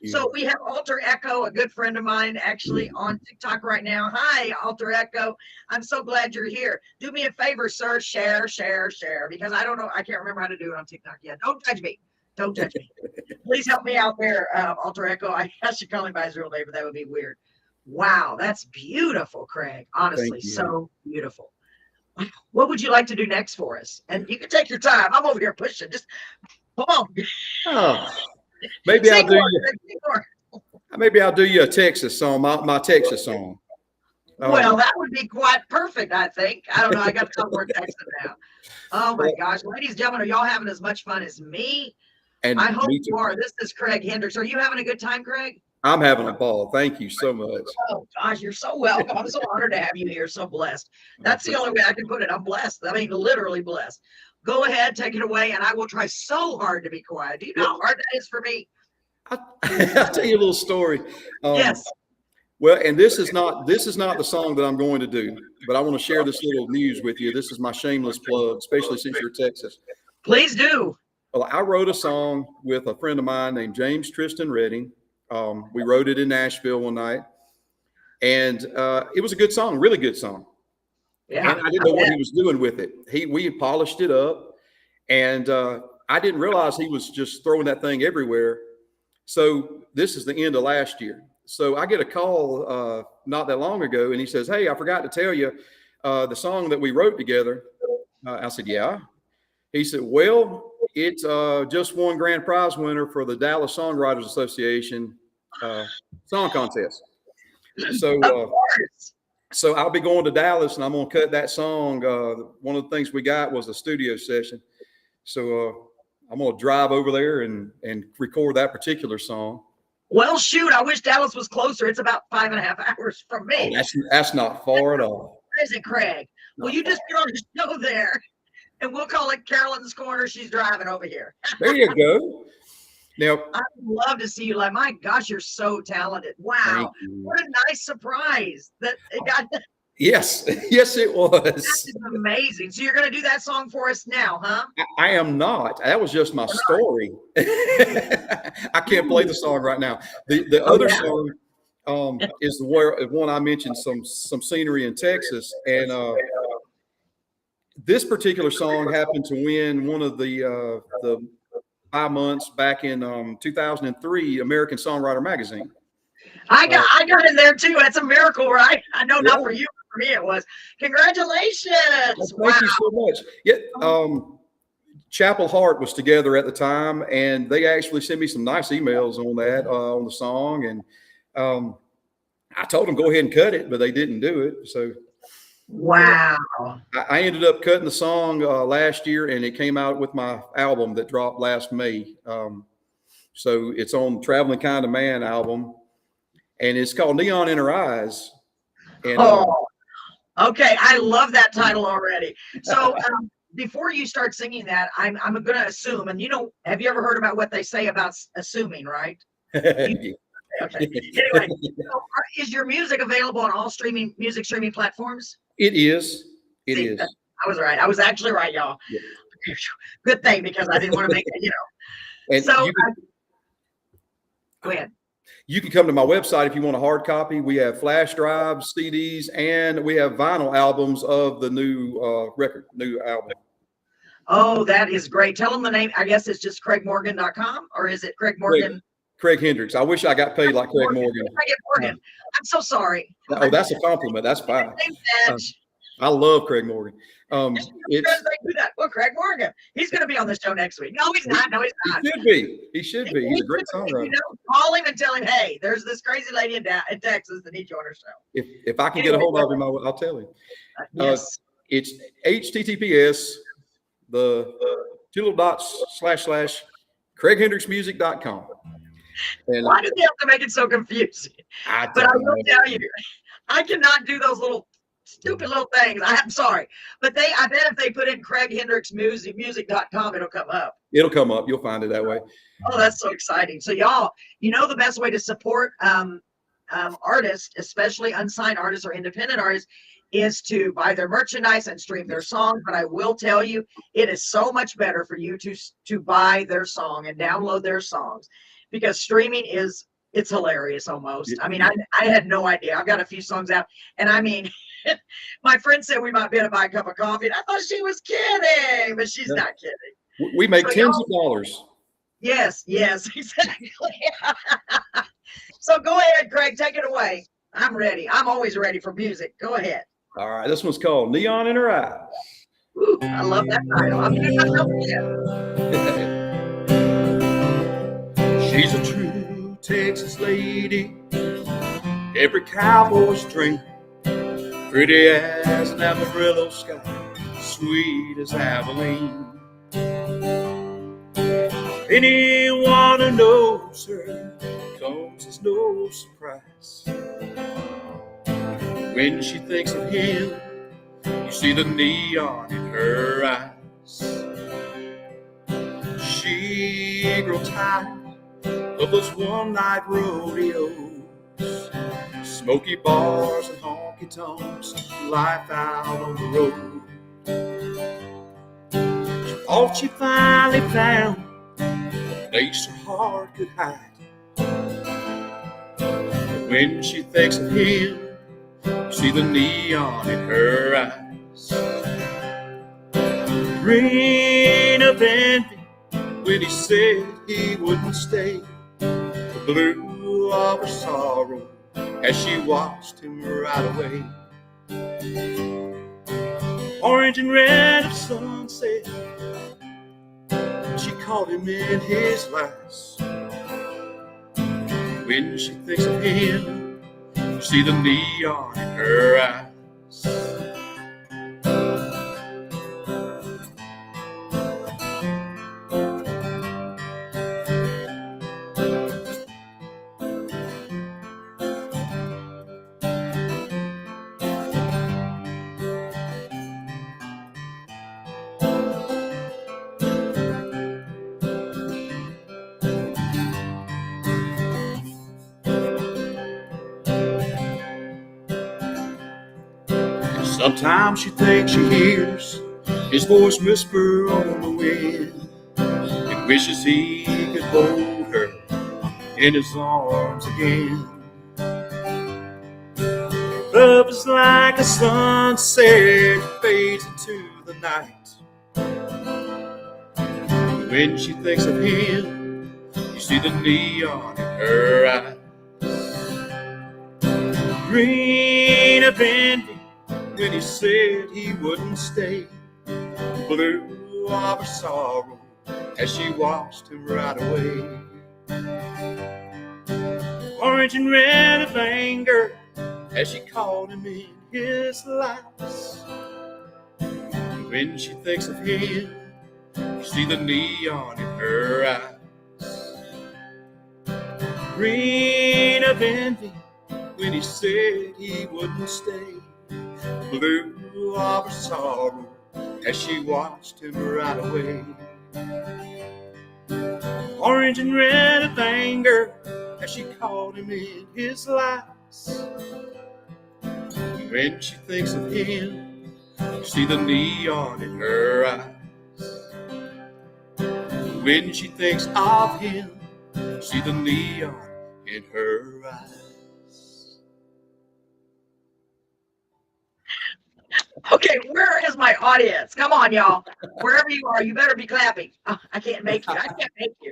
So we have Alter Echo, a good friend of mine, actually on TikTok right now. Hi, Alter Echo. I'm so glad you're here. Do me a favor, sir. Share, because I don't know. I can't remember how to do it on TikTok yet. Don't judge me. Don't judge me. Please help me out there, Alter Echo. I should call him by his real name, but that would be weird. Wow, that's beautiful, Craig. Honestly, so beautiful. Wow. What would you like to do next for us? And you can take your time. I'm over here pushing. Just come on. Oh, maybe I'll do you a Texas song, my Texas song. Well, that would be quite perfect, I think. I don't know. I got to tell we're texting now. Oh my gosh, ladies and gentlemen, are y'all having as much fun as me? And I hope you are. This is Craig Hendricks. Are you having a good time, Craig? I'm having a ball. Thank you so much. Oh gosh, you're so welcome. I'm so honored to have you here. So blessed. That's the only way I can put it. I'm blessed. I mean, literally blessed. Go ahead, take it away, and I will try so hard to be quiet. Do you know how hard that is for me? I'll tell you a little story. Yes. Well, and this is not the song that I'm going to do, but I want to share this little news with you. This is my shameless plug, especially since you're Texas. Please do. Well, I wrote a song with a friend of mine named James Tristan Redding. We wrote it in Nashville one night, and it was a good song, really good song. Yeah, and I didn't know what he was doing with it. We polished it up, and I didn't realize he was just throwing that thing everywhere. So this is the end of last year. So I get a call not that long ago, and he says, "Hey, I forgot to tell you the song that we wrote together." I said, "Yeah." He said, "Well, it's just won grand prize winner for the Dallas Songwriters Association song contest." So I'll be going to Dallas, and I'm going to cut that song. One of the things we got was a studio session. So I'm going to drive over there and record that particular song. Well, shoot, I wish Dallas was closer. It's about 5.5 hours from me. Oh, that's not far at all. Where is it, Craig? Well, you just get on the show there, and we'll call it Carolyn's Corner. She's driving over here. There you go. Now, I'd love to see you. Like, my gosh, you're so talented. Wow. What a nice surprise that it got. Yes, it was. That is amazing. So you're going to do that song for us now, huh? I am not. That was just my story. I can't play the song right now. The other song is the one I mentioned, some scenery in Texas, and this particular song happened to win one of the 5 months back in 2003 American Songwriter Magazine. I got in there too. That's a miracle, right? I know not for you, but for me it was. Congratulations! Well, thank you so much. Yeah, Chapel Hart was together at the time, and they actually sent me some nice emails on that on the song, and I told them go ahead and cut it, but they didn't do it. So wow! I ended up cutting the song last year, and it came out with my album that dropped last May. So it's on Traveling Kind of Man album. And it's called Neon in Her Eyes. And okay. I love that title already. So before you start singing that, I'm going to assume, and have you ever heard about what they say about assuming, right? Okay. Anyway, so is your music available on all music streaming platforms? It is. It See, is. I was right. I was actually right, y'all. Yeah. Good thing, because I didn't want to make it, And so go ahead. You can come to my website if you want a hard copy. We have flash drives, CDs, and we have vinyl albums of the new album. Oh, that is great. Tell them the name. I guess it's just CraigMorgan.com, or is it Craig Morgan? Craig Hendricks. I wish I got paid like Craig Morgan. I get Morgan. I'm so sorry. Oh, that's a compliment. That's fine. I love Craig Morgan. Well, Craig Morgan, he's going to be on the show next week. No, he's not. He should be. He's a great songwriter. Call him and tell him, hey, there's this crazy lady in Texas that needs you on her show. If I can get a hold of him, I'll tell him. Yes. It's HTTPS, the 2 little dots / CraigHendricksMusic.com. And why do they have to make it so confusing? But I will tell you, I cannot do those little stupid little things. I'm sorry, but I bet if they put in Craig Hendricks music.com, it'll come up. It'll come up. You'll find it that way. Oh, that's so exciting. So y'all, the best way to support artists, especially unsigned artists or independent artists, is to buy their merchandise and stream their songs. But I will tell you, it is so much better for you to buy their song and download their songs, because streaming it's hilarious almost. I mean, I had no idea. I've got a few songs out, and I mean, my friend said we might be able to buy a cup of coffee, and I thought she was kidding, but she's not kidding. We make tens of dollars. Yes, exactly. So go ahead, Craig, take it away. I'm ready. I'm always ready for music. Go ahead. All right, this one's called Neon in Her Eyes. Ooh, I love that title. I'm going to She's a true Texas lady, every cowboy's dream, pretty as an Amarillo sky, sweet as Abilene. Anyone who knows her comes as no surprise. When she thinks of him, you see the neon in her eyes. She grows tired of those one-night rodeos, smoky bars and honky-tonks, life out on the road. She thought she finally found a place her heart could hide. But when she thinks of him, you see the neon in her eyes. Green of envy when he said he wouldn't stay, the blue of her sorrow as she watched him ride away. Orange and red of sunset, she caught him in his lies. When she thinks of him, you see the neon in her eyes. Sometimes she thinks she hears his voice whisper on the wind, and wishes he could hold her in his arms again. Love is like a sunset, it fades into the night. When she thinks of him, you see the neon in her eyes. Green of envy when he said he wouldn't stay, blue of her sorrow as she watched him ride away. Orange and red of anger as she caught him in his lies. When she thinks of him, you see the neon in her eyes. Green of envy when he said he wouldn't stay. Blue of her sorrow as she watched him ride away. Orange and red of anger as she caught him in his lies. When she thinks of him, you see the neon in her eyes. When she thinks of him, you see the neon in her eyes. Okay, where is my audience? Come on, y'all. Wherever you are, you better be clapping. Oh, I can't make you. I can't make you.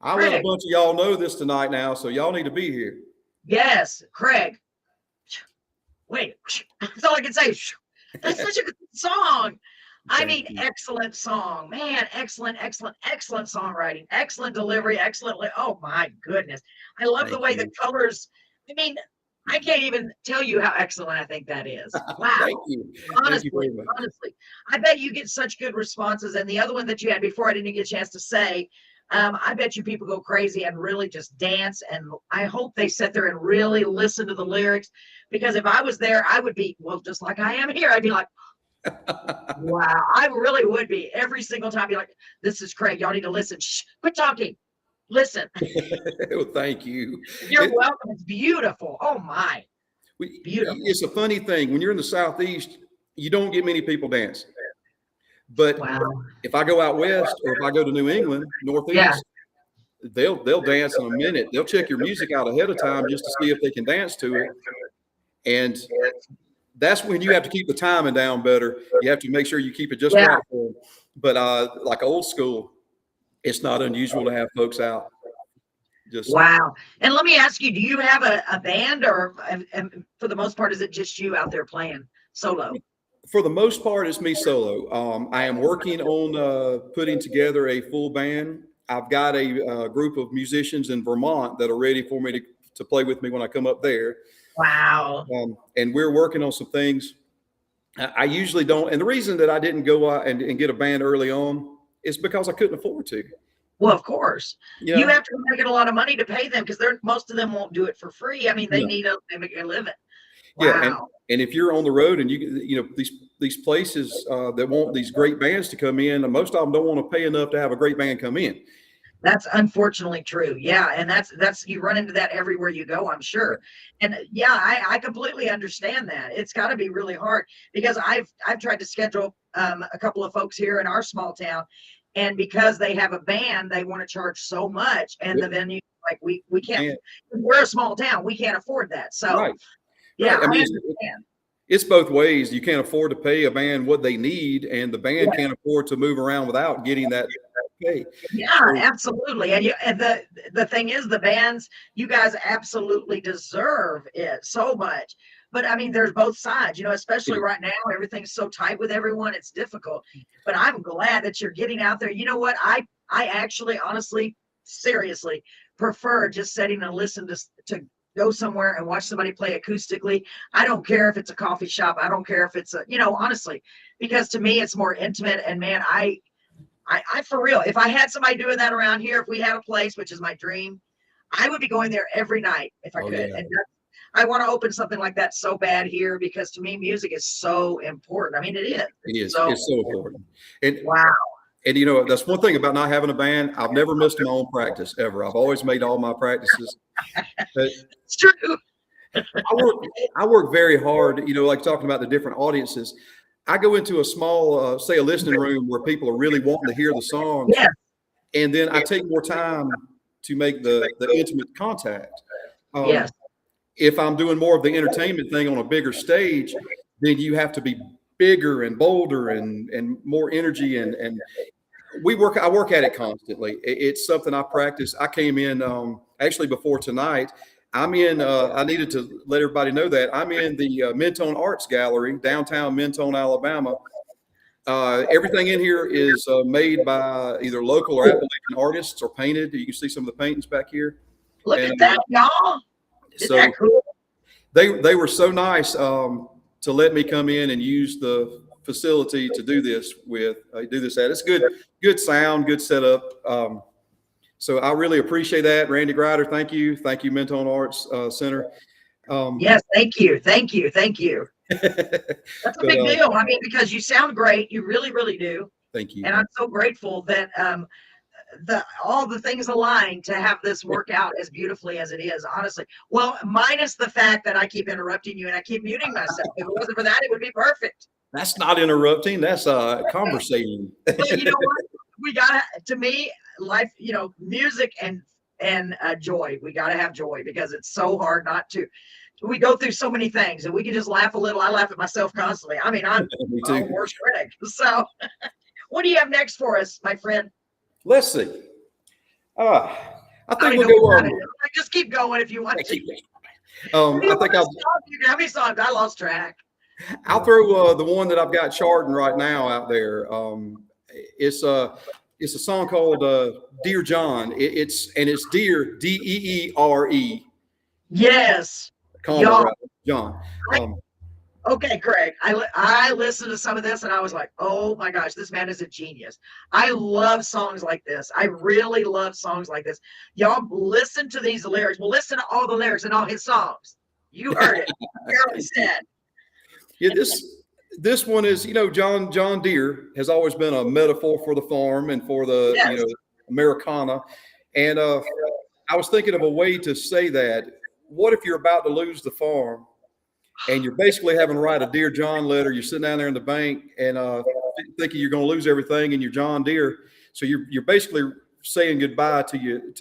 I let a bunch of y'all know this tonight now, so y'all need to be here. Yes, Craig. Wait, that's all I can say. That's such a good song. I mean, excellent song, man. Excellent songwriting, excellent delivery, oh my goodness. I love the way the colors, I mean, I can't even tell you how excellent I think that is. Wow. Thank you. Honestly, I bet you get such good responses. And the other one that you had before, I didn't get a chance to say, I bet you people go crazy and really just dance. And I hope they sit there and really listen to the lyrics, because if I was there, I would be, well, just like I am here. I'd be like, wow, I really would be every single time. Be like, this is Craig. Y'all need to listen. Shh, quit talking. Listen. Well, thank you. You're welcome. It's beautiful. Oh my. Beautiful. It's a funny thing. When you're in the Southeast, you don't get many people dancing. But if I go out west, or if I go to New England, Northeast, they'll dance in a minute. They'll check your music out ahead of time just to see if they can dance to it. And that's when you have to keep the timing down better. You have to make sure you keep it just right for them. But like old school, it's not unusual to have folks out. Just wow. And let me ask you, do you have a band, or for the most part, is it just you out there playing solo? For the most part, it's me solo. I am working on putting together a full band. I've got a group of musicians in Vermont that are ready for me to play with me when I come up there. Wow. And we're working on some things. I usually don't. And the reason that I didn't go out and get a band early on is because I couldn't afford to. Well, of course. You have to make a lot of money to pay them, because most of them won't do it for free. I mean, they need they make a living. Wow. Yeah, and if you're on the road and you know these places that want these great bands to come in, and most of them don't want to pay enough to have a great band come in. That's unfortunately true. Yeah, and that's you run into that everywhere you go, I'm sure. And yeah, I completely understand that. It's got to be really hard, because I've tried to schedule a couple of folks here in our small town, and because they have a band, they want to charge so much, and the venue, like we can't. We're a small town, we can't afford that. So yeah, I mean, it's both ways. You can't afford to pay a band what they need, and the band can't afford to move around without getting that pay. Yeah, absolutely. And the thing is, the bands, you guys absolutely deserve it so much. But I mean, there's both sides, especially right now, everything's so tight with everyone. It's difficult. But I'm glad that you're getting out there. You know what? I actually, honestly, seriously prefer just sitting and listen to go somewhere and watch somebody play acoustically. I don't care if it's a coffee shop. I don't care if it's honestly, because to me, it's more intimate. And man, I for real, if I had somebody doing that around here, if we had a place, which is my dream, I would be going there every night if I could. Yeah. And I want to open something like that so bad here, because to me, music is so important. I mean, it is. It's so important. And wow. And that's one thing about not having a band. I've never missed my own practice ever. I've always made all my practices. It's true. I work very hard, like talking about the different audiences. I go into a small, say a listening room where people are really wanting to hear the songs. Yeah. And then I take more time to make the intimate contact. Yes. If I'm doing more of the entertainment thing on a bigger stage, then you have to be bigger and bolder and more energy. And I work at it constantly. It's something I practice. I came in actually before tonight. I'm in, I needed to let everybody know that I'm in the Mentone Arts Gallery, downtown Mentone, Alabama. Everything in here is made by either local or Appalachian artists, or painted. You can see some of the paintings back here. Look at that, y'all. Isn't that cool? They were so nice to let me come in and use the facility to do this with. It's good sound, good setup. So I really appreciate that, Randy Grider. Thank you, Mentone Arts Center. Yes, thank you. That's a big deal. I mean, because you sound great, you really, really do. Thank you. And I'm so grateful that all the things aligned to have this work out as beautifully as it is, honestly. Well, minus the fact that I keep interrupting you and I keep muting myself. If it wasn't for that, it would be perfect. That's not interrupting. That's conversating. Well, you know what? We gotta, to me, life, music and joy. We gotta have joy because it's so hard not to. We go through so many things and we can just laugh a little. I laugh at myself constantly. I mean, I'm my worst critic. So what do you have next for us, my friend? Let's see. I think we'll go on. Just keep going if you want to. I think how many songs? I lost track. I'll throw the one that I've got charting right now out there. It's a song called "Dear John." It's Dear, Deere. Yes. John. Okay, Craig. I listened to some of this and I was like, oh my gosh, this man is a genius. I love songs like this. I really love songs like this. Y'all listen to these lyrics. Well, listen to all the lyrics in all his songs. You heard it. Barely said. Yeah, this one is, John Deere has always been a metaphor for the farm and for the Americana. And I was thinking of a way to say that. What if you're about to lose the farm and you're basically having to write a Dear John letter? You're sitting down there in the bank and thinking you're going to lose everything in your John Deere. So you're basically saying goodbye to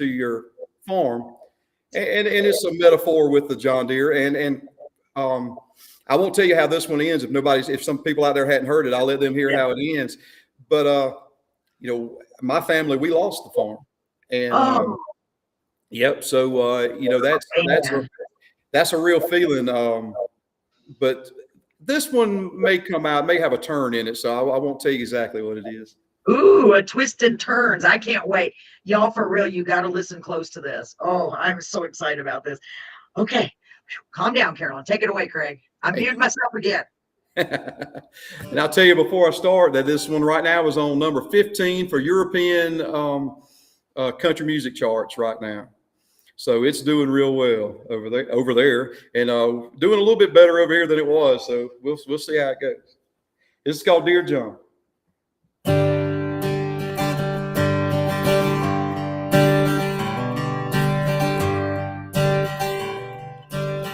your farm. And it's a metaphor with the John Deere. And I won't tell you how this one ends. If some people out there hadn't heard it, I'll let them hear how it ends. But, my family, we lost the farm. And yep. So, that's a real feeling. But this one may have a turn in it. So I won't tell you exactly what it is. Ooh, a twist and turns. I can't wait. Y'all, for real, you got to listen close to this. Oh, I'm so excited about this. Okay. Calm down, Carolyn. Take it away, Craig. I'm muting myself again. And I'll tell you before I start that this one right now is on number 15 for European country music charts right now. So it's doing real well over there, and doing a little bit better over here than it was. So we'll see how it goes. This is called Dear John.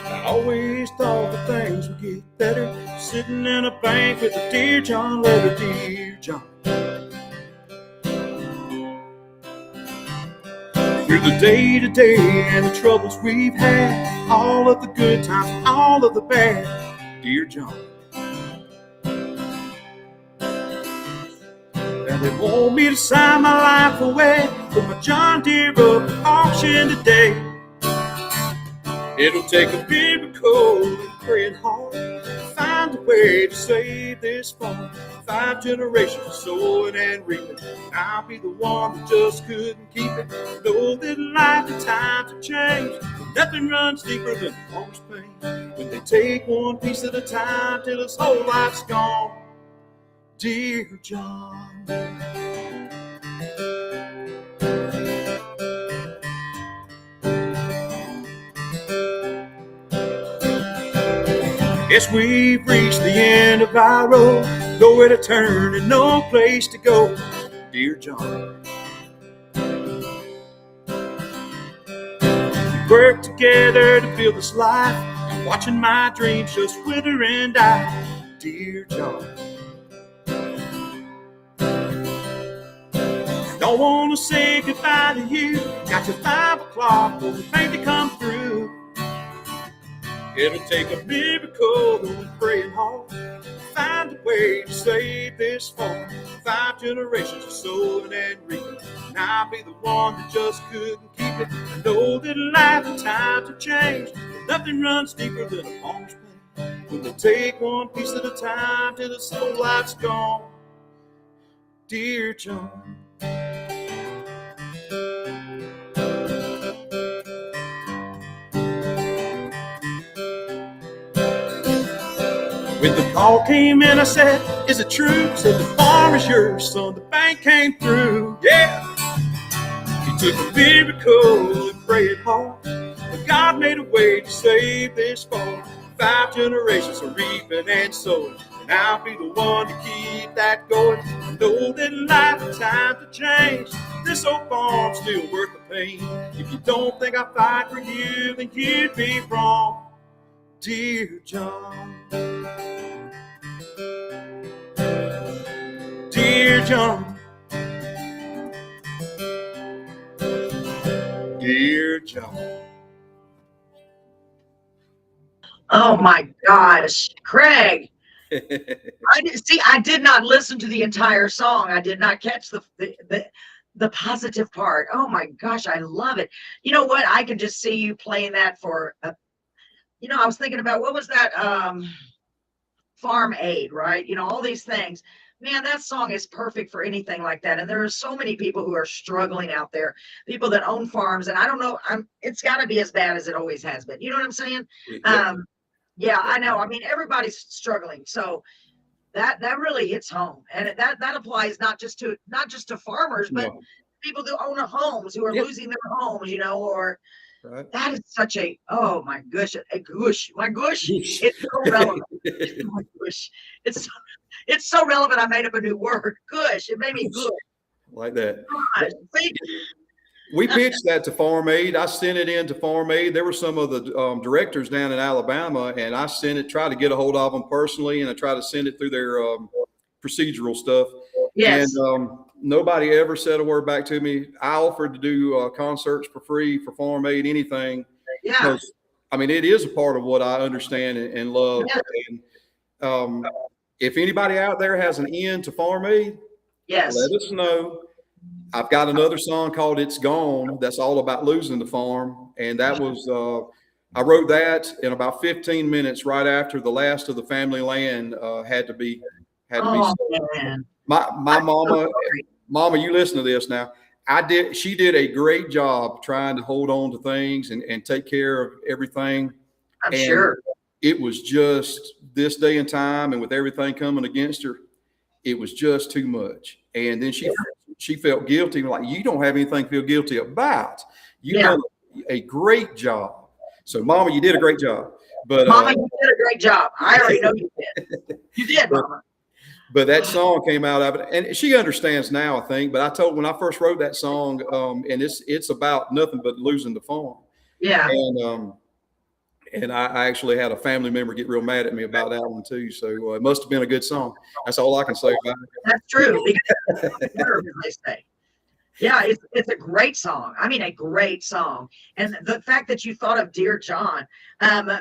I always thought that things would get better, sitting in a bank with a Dear John letter, Dear John. Through the day-to-day and the troubles we've had, all of the good times, all of the bad, Dear John. And they want me to sign my life away, put my John Deere up at auction today. It'll take a miracle and praying hard to find a way to save this farm. 5 generations of sowing and reaping. I'll be the one that just couldn't keep it. Know that life and times have changed. Nothing runs deeper than the farmer's pain. When they take one piece at a time till his whole life's gone. Dear John. Guess we've reached the end of our road, nowhere to turn and no place to go, Dear John. We work together to build this life, and watching my dreams just wither and die, Dear John. Don't want to say goodbye to you, got your 5 o'clock for the bank to come through. It'll take a miracle and praying hard to find a way to save this farm. 5 generations of sowing and reaping, and I'll be the one that just couldn't keep it. I know that life and times have changed, but nothing runs deeper than a farmer's pain. When they take one piece at a time till his whole life's gone, Dear John. When the call came in, I said, is it true? Said the farm is yours, son, the bank came through. Yeah! He took a miracle and prayed hard to God made a way to save this farm. 5 generations of reaping and sowing, and I'll be the one to keep that going. I know that life is time to change. This old farm's still worth the pain. If you don't think I fight for you, then you'd be wrong, dear John. Dear John. Dear John. Oh my gosh, Craig. I did not listen to the entire song. I did not catch the positive part. Oh my gosh, I love it. You know what? I can just see you playing that for I was thinking about, what was that? Farm aid, right? All these things. Man, that song is perfect for anything like that. And there are so many people who are struggling out there, people that own farms. And I don't know, it's got to be as bad as it always has been. You know what I'm saying? Yeah, I know. I mean, everybody's struggling. So that really hits home. And that applies not just to farmers, but people who own homes, who are losing their homes, or right. That is such oh my gosh, my gosh, it's so relevant. My gosh, it's so relevant. I made up a new word. Gush, it made me good. Like that. We pitched that to Farm Aid. I sent it in to Farm Aid. There were some of the directors down in Alabama, and I tried to get a hold of them personally, and I tried to send it through their procedural stuff. Yes. And nobody ever said a word back to me. I offered to do concerts for free for Farm Aid, anything. Yeah. I mean, it is a part of what I understand and love. Yeah. And if anybody out there has an end to Farm Aid, yes, let us know. I've got another song called It's Gone that's all about losing the farm. And that was, I wrote that in about 15 minutes right after the last of the family land had to be sold. Man. My mama, you listen to this now. She did a great job trying to hold on to things and take care of everything. I'm sure. It was just this day and time, and with everything coming against her, it was just too much. And then she felt guilty. Like, you don't have anything to feel guilty about. You've done a great job. So, Mama, you did a great job. But Mama, you did a great job. I already know you did. You did, Mama. But that song came out of it, and she understands now, I think. But I told when I first wrote that song, and it's about nothing but losing the farm. Yeah. And I actually had a family member get real mad at me about that one too. So it must have been a good song. That's all I can say about it. That's true. They say. Yeah, it's a great song. I mean, a great song. And the fact that you thought of Dear John,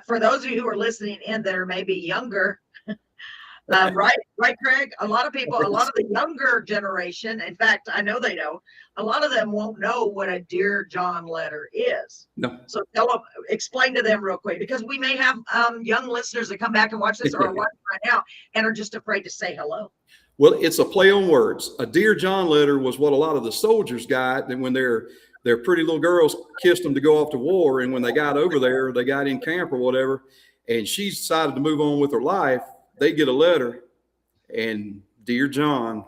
for those of you who are listening in that are maybe younger, right, Craig? A lot of the younger generation, in fact, I know they know, a lot of them won't know what a Dear John letter is. No. So explain to them real quick, because we may have young listeners that come back and watch this or are watching right now and are just afraid to say hello. Well, it's a play on words. A Dear John letter was what a lot of the soldiers got, and when their pretty little girls kissed them to go off to war, and when they got over there, they got in camp or whatever, and she decided to move on with her life, they get a letter, and Dear John.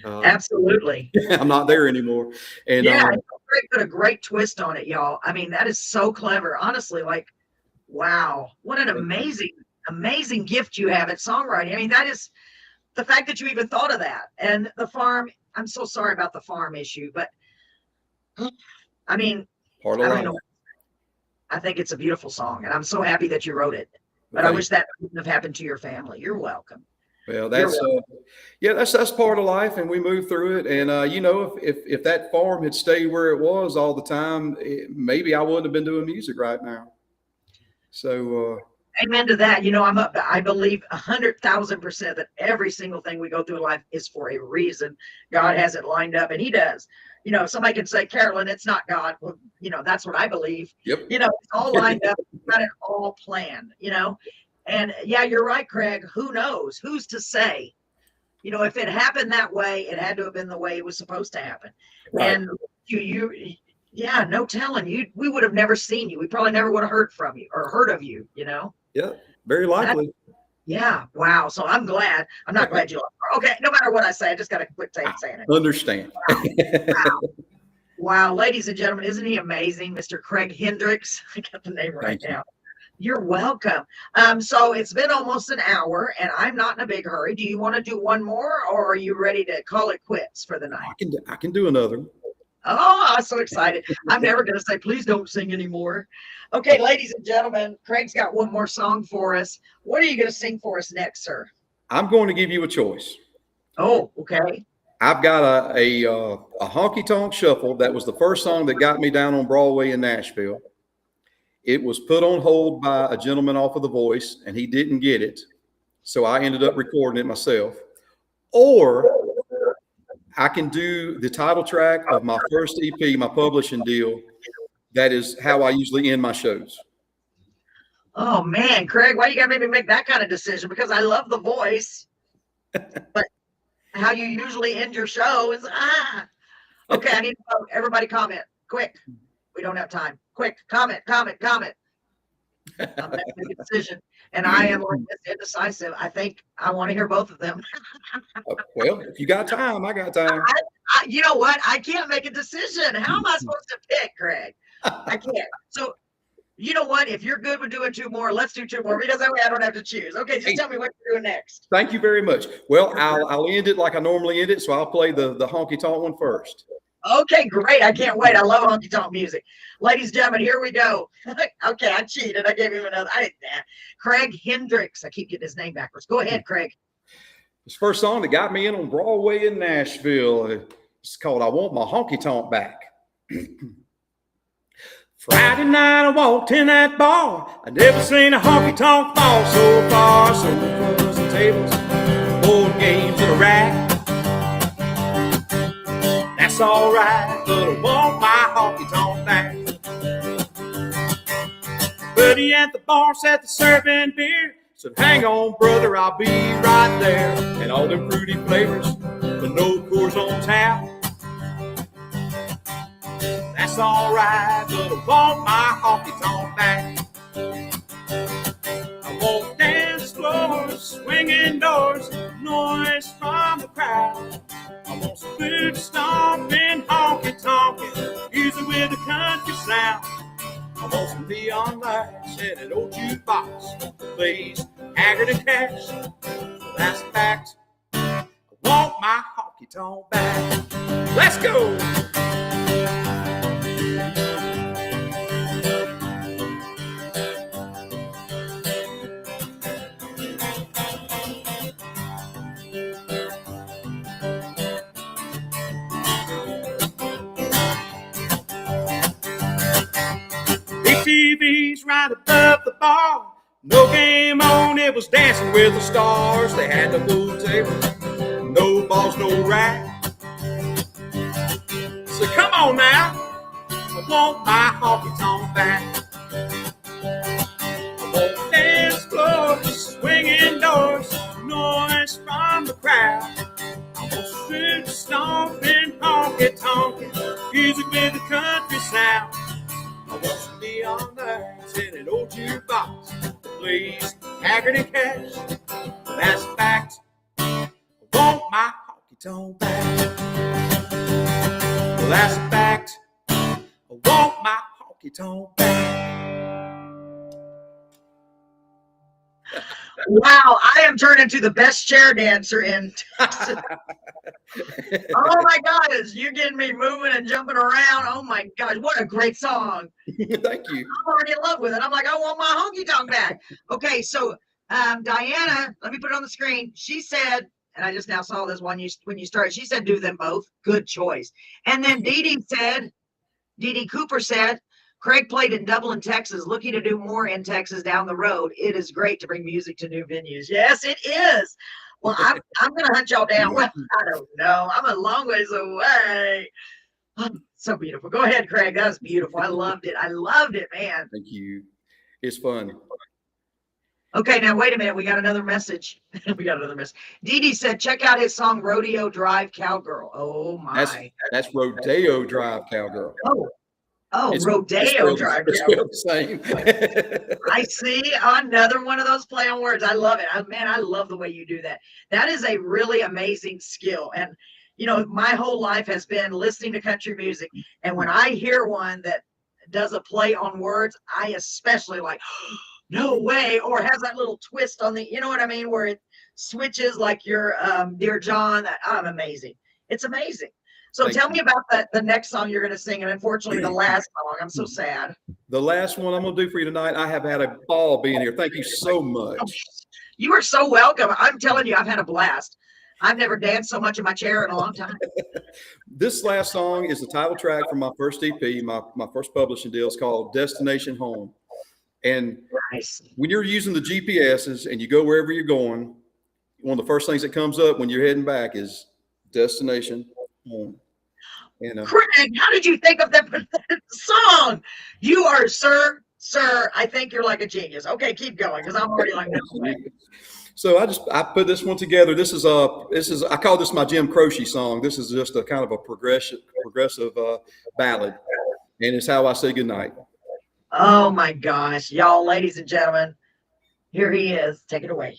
Absolutely. I'm not there anymore. And Craig put a great twist on it, y'all. I mean, that is so clever. Honestly, like, wow, what an amazing gift you have at songwriting. I mean, that is the fact that you even thought of that. And the farm, I'm so sorry about the farm issue, but I mean, I think it's a beautiful song, and I'm so happy that you wrote it. But I wish that wouldn't have happened to your family. You're welcome. Well, that's part of life, and we move through it. And if that farm had stayed where it was all the time, maybe I wouldn't have been doing music right now. So, amen to that. I believe 100,000% that every single thing we go through in life is for a reason. God has it lined up, and He does. Somebody can say, Carolyn, it's not God. Well, that's what I believe. Yep. It's all lined up. We've got it all planned, And yeah, you're right, Craig. Who knows? Who's to say? If it happened that way, it had to have been the way it was supposed to happen. Right. And no telling. We would have never seen you. We probably never would have heard from you or heard of you, Yeah, very likely. Yeah. Wow. So I'm glad. I'm not glad you lost. Okay. No matter what I say, I just got to quit saying it. Understand. Wow. Wow, ladies and gentlemen, isn't he amazing, Mr. Craig Hendricks? I got the name right now. You're welcome. So it's been almost an hour, and I'm not in a big hurry. Do you want to do one more, or are you ready to call it quits for the night? I can do another. Oh, I'm so excited. I'm never going to say, please don't sing anymore. Okay, ladies and gentlemen, Craig's got one more song for us. What are you going to sing for us next, sir? I'm going to give you a choice. Oh, okay. I've got a honky tonk shuffle. That was the first song that got me down on Broadway in Nashville. It was put on hold by a gentleman off of The Voice, and he didn't get it. So I ended up recording it myself. Or I can do the title track of my first EP, my publishing deal. That is how I usually end my shows. Oh, man, Craig, why you got to make me make that kind of decision? Because I love The Voice. But how you usually end your show is, Okay, I need to vote. Everybody comment. Quick. We don't have time. Quick, comment. I'm going to make a decision. And I am indecisive. I think I want to hear both of them. Well, if you got time, I got time. You know what? I can't make a decision. How am I supposed to pick, Craig? I can't. So, you know what? If you're good with doing two more, let's do two more, because that way I don't have to choose. Okay, just tell me what you're doing next. Thank you very much. Well, I'll end it like I normally end it, so I'll play the honky tonk one first. Okay, great. I can't wait. I love honky tonk music. Ladies and gentlemen, here we go. Okay, I cheated. I gave him another. I did that. Craig Hendricks. I keep getting his name backwards. Go ahead, Craig. This first song that got me in on Broadway in Nashville. It's called I Want My Honky Tonk Back. Friday night I walked in that bar. I never seen a honky tonk fall so far. So across the tables, board games and a rack. That's all right, but I want my honky tonk back. Buddy at the bar sat serving beer. Said, hang on, brother, I'll be right there. And all them fruity flavors, but no Coors on tap. That's all right, but I want my honky tonk back. I want dance floors, swinging doors, noise from the crowd. I want some food stomping, honky tonkin', music with a country sound. I want some neon lights and an old jukebox that plays Haggard and Cash. That's a fact. I want my honky tonk back. Let's go. TV's right above the bar. No game on, it was Dancing with the Stars. They had the pool table, no balls, no rack. So come on now, I want my honky tonk back. I want dance floors, swinging doors, noise from the crowd. I want food stomping, honky tonkin', music with a country sound. I want some neon lights and an old jukebox that plays Haggard and Cash. That's a fact. I want my honky tonk back. Well, that's a fact. I want my honky tonk back. Wow, I am turning into the best chair dancer in Texas. Oh my gosh, you're getting me moving and jumping around. Oh my gosh, what a great song. Thank you. I'm already in love with it. I'm like, I want my honky tonk back. Okay, so Diana, let me put it on the screen. She said, and I just now saw this when you started, she said do them both. Good choice. And then Dee Dee Cooper said, Craig played in Dublin, Texas, looking to do more in Texas down the road. It is great to bring music to new venues. Yes, it is. Well, I'm going to hunt y'all down. Well, I don't know. I'm a long ways away. So beautiful. Go ahead, Craig. That was beautiful. I loved it. I loved it, man. Thank you. It's fun. Okay, now wait a minute. We got another message. Dee Dee said, check out his song, Rodeo Drive Cowgirl. Oh, my. That's Rodeo Drive Cowgirl. Oh, Rodeo Drive. It's the same. I see another one of those play on words. I love it. Man, I love the way you do that. That is a really amazing skill. And, you know, my whole life has been listening to country music. And when I hear one that does a play on words, I especially like, no way, or has that little twist on the, you know what I mean, where it switches like your Dear John. I'm amazing. It's amazing. So tell me about the next song you're going to sing, and unfortunately the last song. I'm so sad. The last one I'm going to do for you tonight. I have had a ball being here. Thank you so much. You are so welcome. I'm telling you, I've had a blast. I've never danced so much in my chair in a long time. This last song is the title track from my first EP, my first publishing deal. It's called Destination Home. And nice. When you're using the GPSs and you go wherever you're going, one of the first things that comes up when you're heading back is Destination Home. And, Craig, how did you think of that song? You are, sir, I think you're like a genius. Okay, keep going, because I'm already like, no way. So I put this one together. This is I call this my Jim Croce song. This is just a kind of a progressive ballad, and it's how I say goodnight. Oh my gosh, y'all, ladies and gentlemen, here he is. Take it away.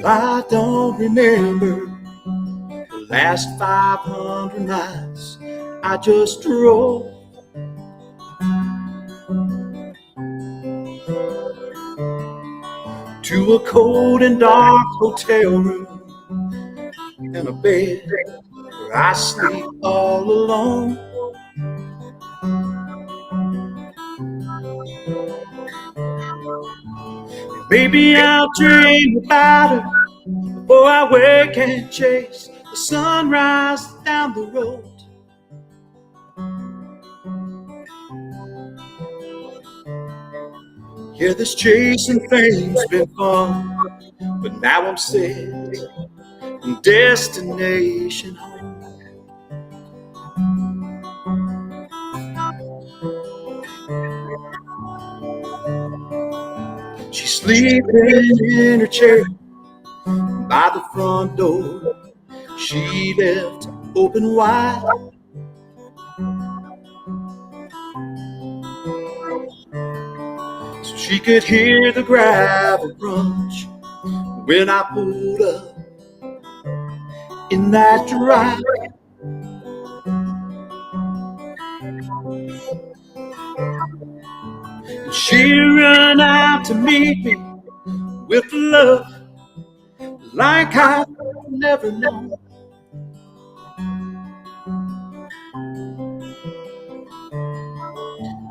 I don't remember the last 500 miles I just drove. To a cold and dark hotel room and a bed where I sleep all alone. Maybe I'll dream about her before I wake and chase the sunrise down the road. Yeah, this chasing thing's been fun, but now I'm set on destination home. She's sleeping in her chair by the front door. She left open wide. So she could hear the gravel crunch when I pulled up in that drive. And she ran out to meet me with love like I've never known.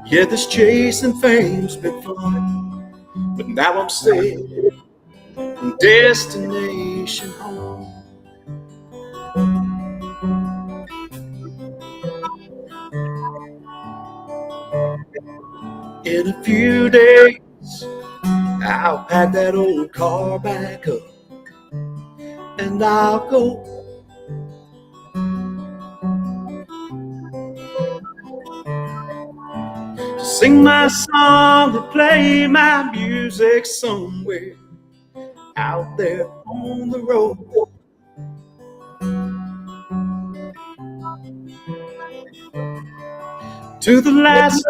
Yeah, this chasing thing's been fun, but now I'm set on destination home. In a few days, I'll pack that old car back up and I'll go. Sing my song and play my music somewhere out there on the road. To the last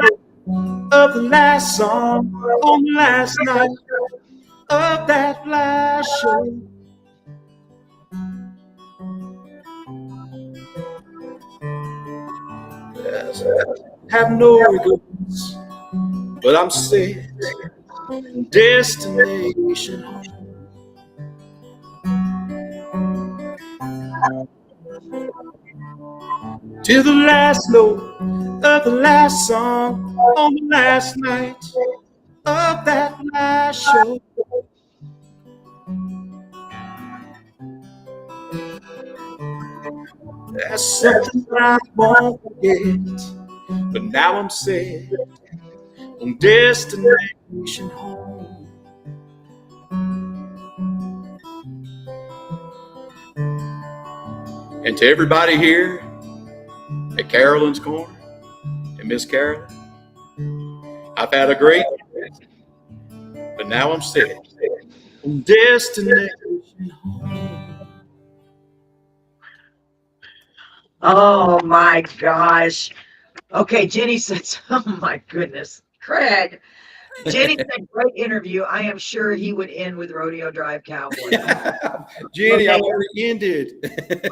of the last song on the last night of that last show. Yes, I have no regrets, but I'm set on destination home. To the last note of the last song on the last night of that last show. That's something that I won't forget, but now I'm set on destination home. And to everybody here at Carolyn's Corner and Miss Carolyn, I've had a great day, but now I'm set on destination home. Oh my gosh. Okay, Jenny said, oh my goodness, Craig. Jenny said, great interview. I am sure he would end with Rodeo Drive Cowboy. Jenny, Okay. I've already ended.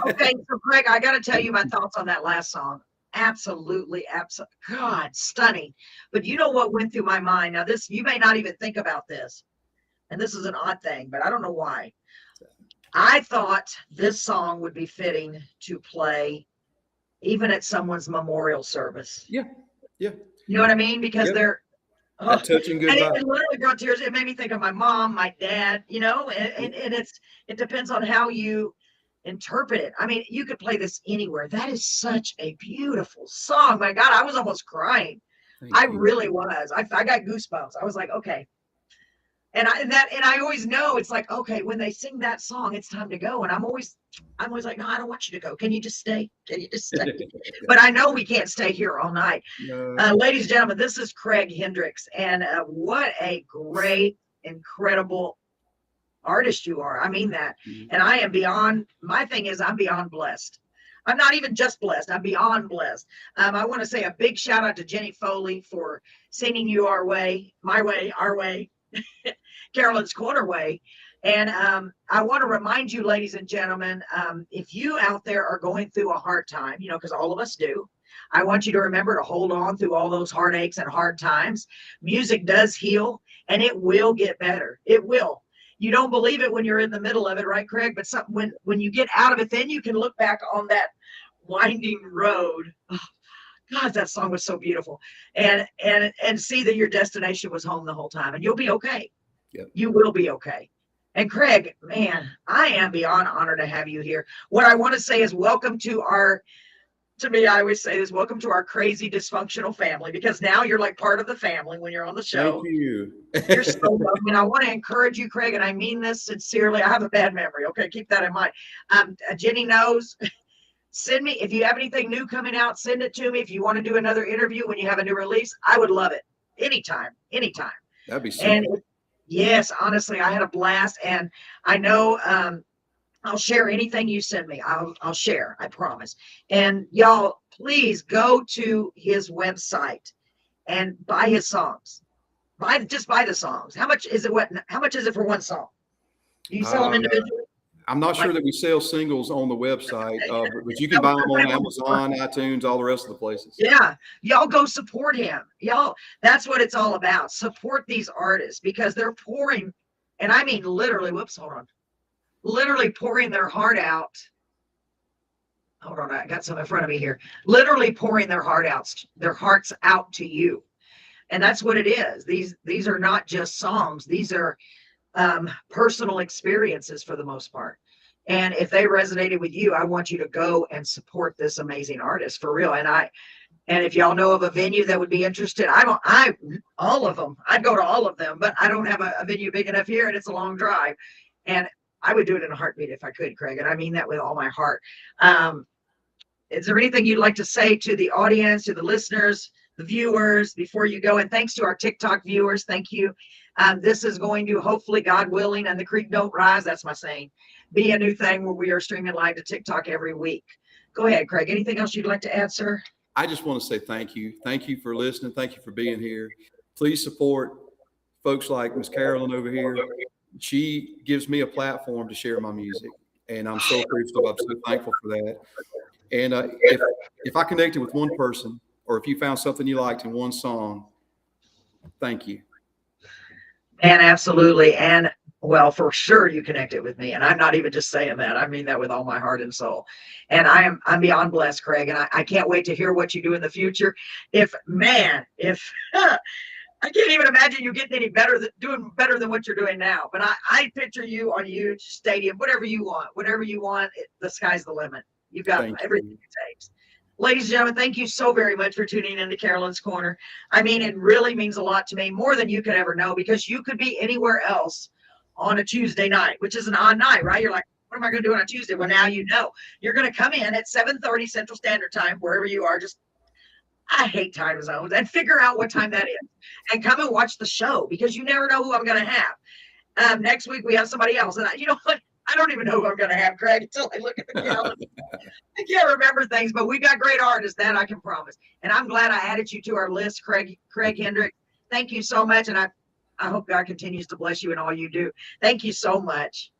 Okay, so Craig, I got to tell you my thoughts on that last song. Absolutely, absolutely. God, stunning. But you know what went through my mind? Now, this, you may not even think about this, and this is an odd thing, but I don't know why. I thought this song would be fitting to play even at someone's memorial service. Yeah. Yeah. You know what I mean? Because Yep. they're, That touching and goodbye. it literally brought tears. It made me think of my mom, my dad, you know, and it depends on how you interpret it. I mean, you could play this anywhere. That is such a beautiful song. My God, I was almost crying. I really was. I got goosebumps. I was like, okay. And I always know it's like, okay, when they sing that song, it's time to go. And I'm always like, no, I don't want you to go. Can you just stay? Can you just stay? But I know we can't stay here all night. No. Ladies and gentlemen, this is Craig Hendricks. And what a great, incredible artist you are. I mean that. And I am beyond, my thing is I'm beyond blessed. I'm not even just blessed. I'm beyond blessed. I want to say a big shout out to Ginny Foley for singing you our way, my way, our way, Carolyn's Corner way. And I want to remind you, ladies and gentlemen, if you out there are going through a hard time, you know, because all of us do, I want you to remember to hold on through all those heartaches and hard times. Music does heal, and it will get better. It will. You don't believe it when you're in the middle of it, right, Craig? But when you get out of it, then you can look back on that winding road. Oh, God, that song was so beautiful, and see that your destination was home the whole time, and you'll be okay. Yep. You will be okay. And Craig, man, I am beyond honored to have you here. What I want to say is welcome to our. To me, I always say this, welcome to our crazy dysfunctional family, because now you're like part of the family when you're on the show. Thank you. You're so welcome. And I want to encourage you, Craig, and I mean this sincerely. I have a bad memory. Okay, keep that in mind. Jenny knows. Send me, if you have anything new coming out, send it to me. If you want to do another interview when you have a new release, I would love it. Anytime. That'd be super. And yes, honestly, I had a blast. And I know I'll share anything you send me. I'll share, I promise. And y'all, please go to his website and buy his songs. Just buy the songs. How much is it? How much is it for one song? Do you sell them individually? I'm not sure that we sell singles on the website, but you can buy them on Amazon, iTunes, all the rest of the places. Yeah, y'all go support him. Y'all, that's what it's all about. Support these artists because they're pouring, and I mean literally, whoops, hold on. Literally pouring their heart out. Hold on, I got some in front of me here. Literally pouring their hearts out to you. And that's what it is. These are not just songs. These are personal experiences for the most part. And if they resonated with you, I want you to go and support this amazing artist for real. And if y'all know of a venue that would be interested, all of them, I'd go to all of them, but I don't have a venue big enough here and it's a long drive. And I would do it in a heartbeat if I could, Craig. And I mean that with all my heart. Is there anything you'd like to say to the audience, to the listeners, the viewers before you go? And thanks to our TikTok viewers. Thank you. This is going to, hopefully, God willing, and the creek don't rise, that's my saying, be a new thing where we are streaming live to TikTok every week. Go ahead, Craig. Anything else you'd like to add, sir? I just want to say thank you. Thank you for listening. Thank you for being here. Please support folks like Miss Carolyn over here. She gives me a platform to share my music, and I'm so appreciative. I'm so thankful for that. And if I connected with one person, or if you found something you liked in one song, thank you. And absolutely. And well, for sure you connected with me. And I'm not even just saying that. I mean that with all my heart and soul. And I'm beyond blessed, Craig. And I can't wait to hear what you do in the future. If I can't even imagine you getting any better, doing better than what you're doing now. But I picture you on a huge stadium, whatever you want, the sky's the limit. You've got everything it takes. Ladies and gentlemen, thank you so very much for tuning into Carolyn's Corner. I mean, it really means a lot to me, more than you could ever know, because you could be anywhere else on a Tuesday night, which is an odd night, right? You're like, what am I going to do on a Tuesday? Well, now you know. You're going to come in at 7:30 Central Standard Time, wherever you are. I hate time zones, and figure out what time that is and come and watch the show, because you never know who I'm going to have. Next week we have somebody else, and you know what? I don't even know who I'm going to have, Craig, until I look at the calendar. I can't remember things, but we got great artists, that I can promise. And I'm glad I added you to our list, Craig Hendricks. Thank you so much. And I hope God continues to bless you in all you do. Thank you so much.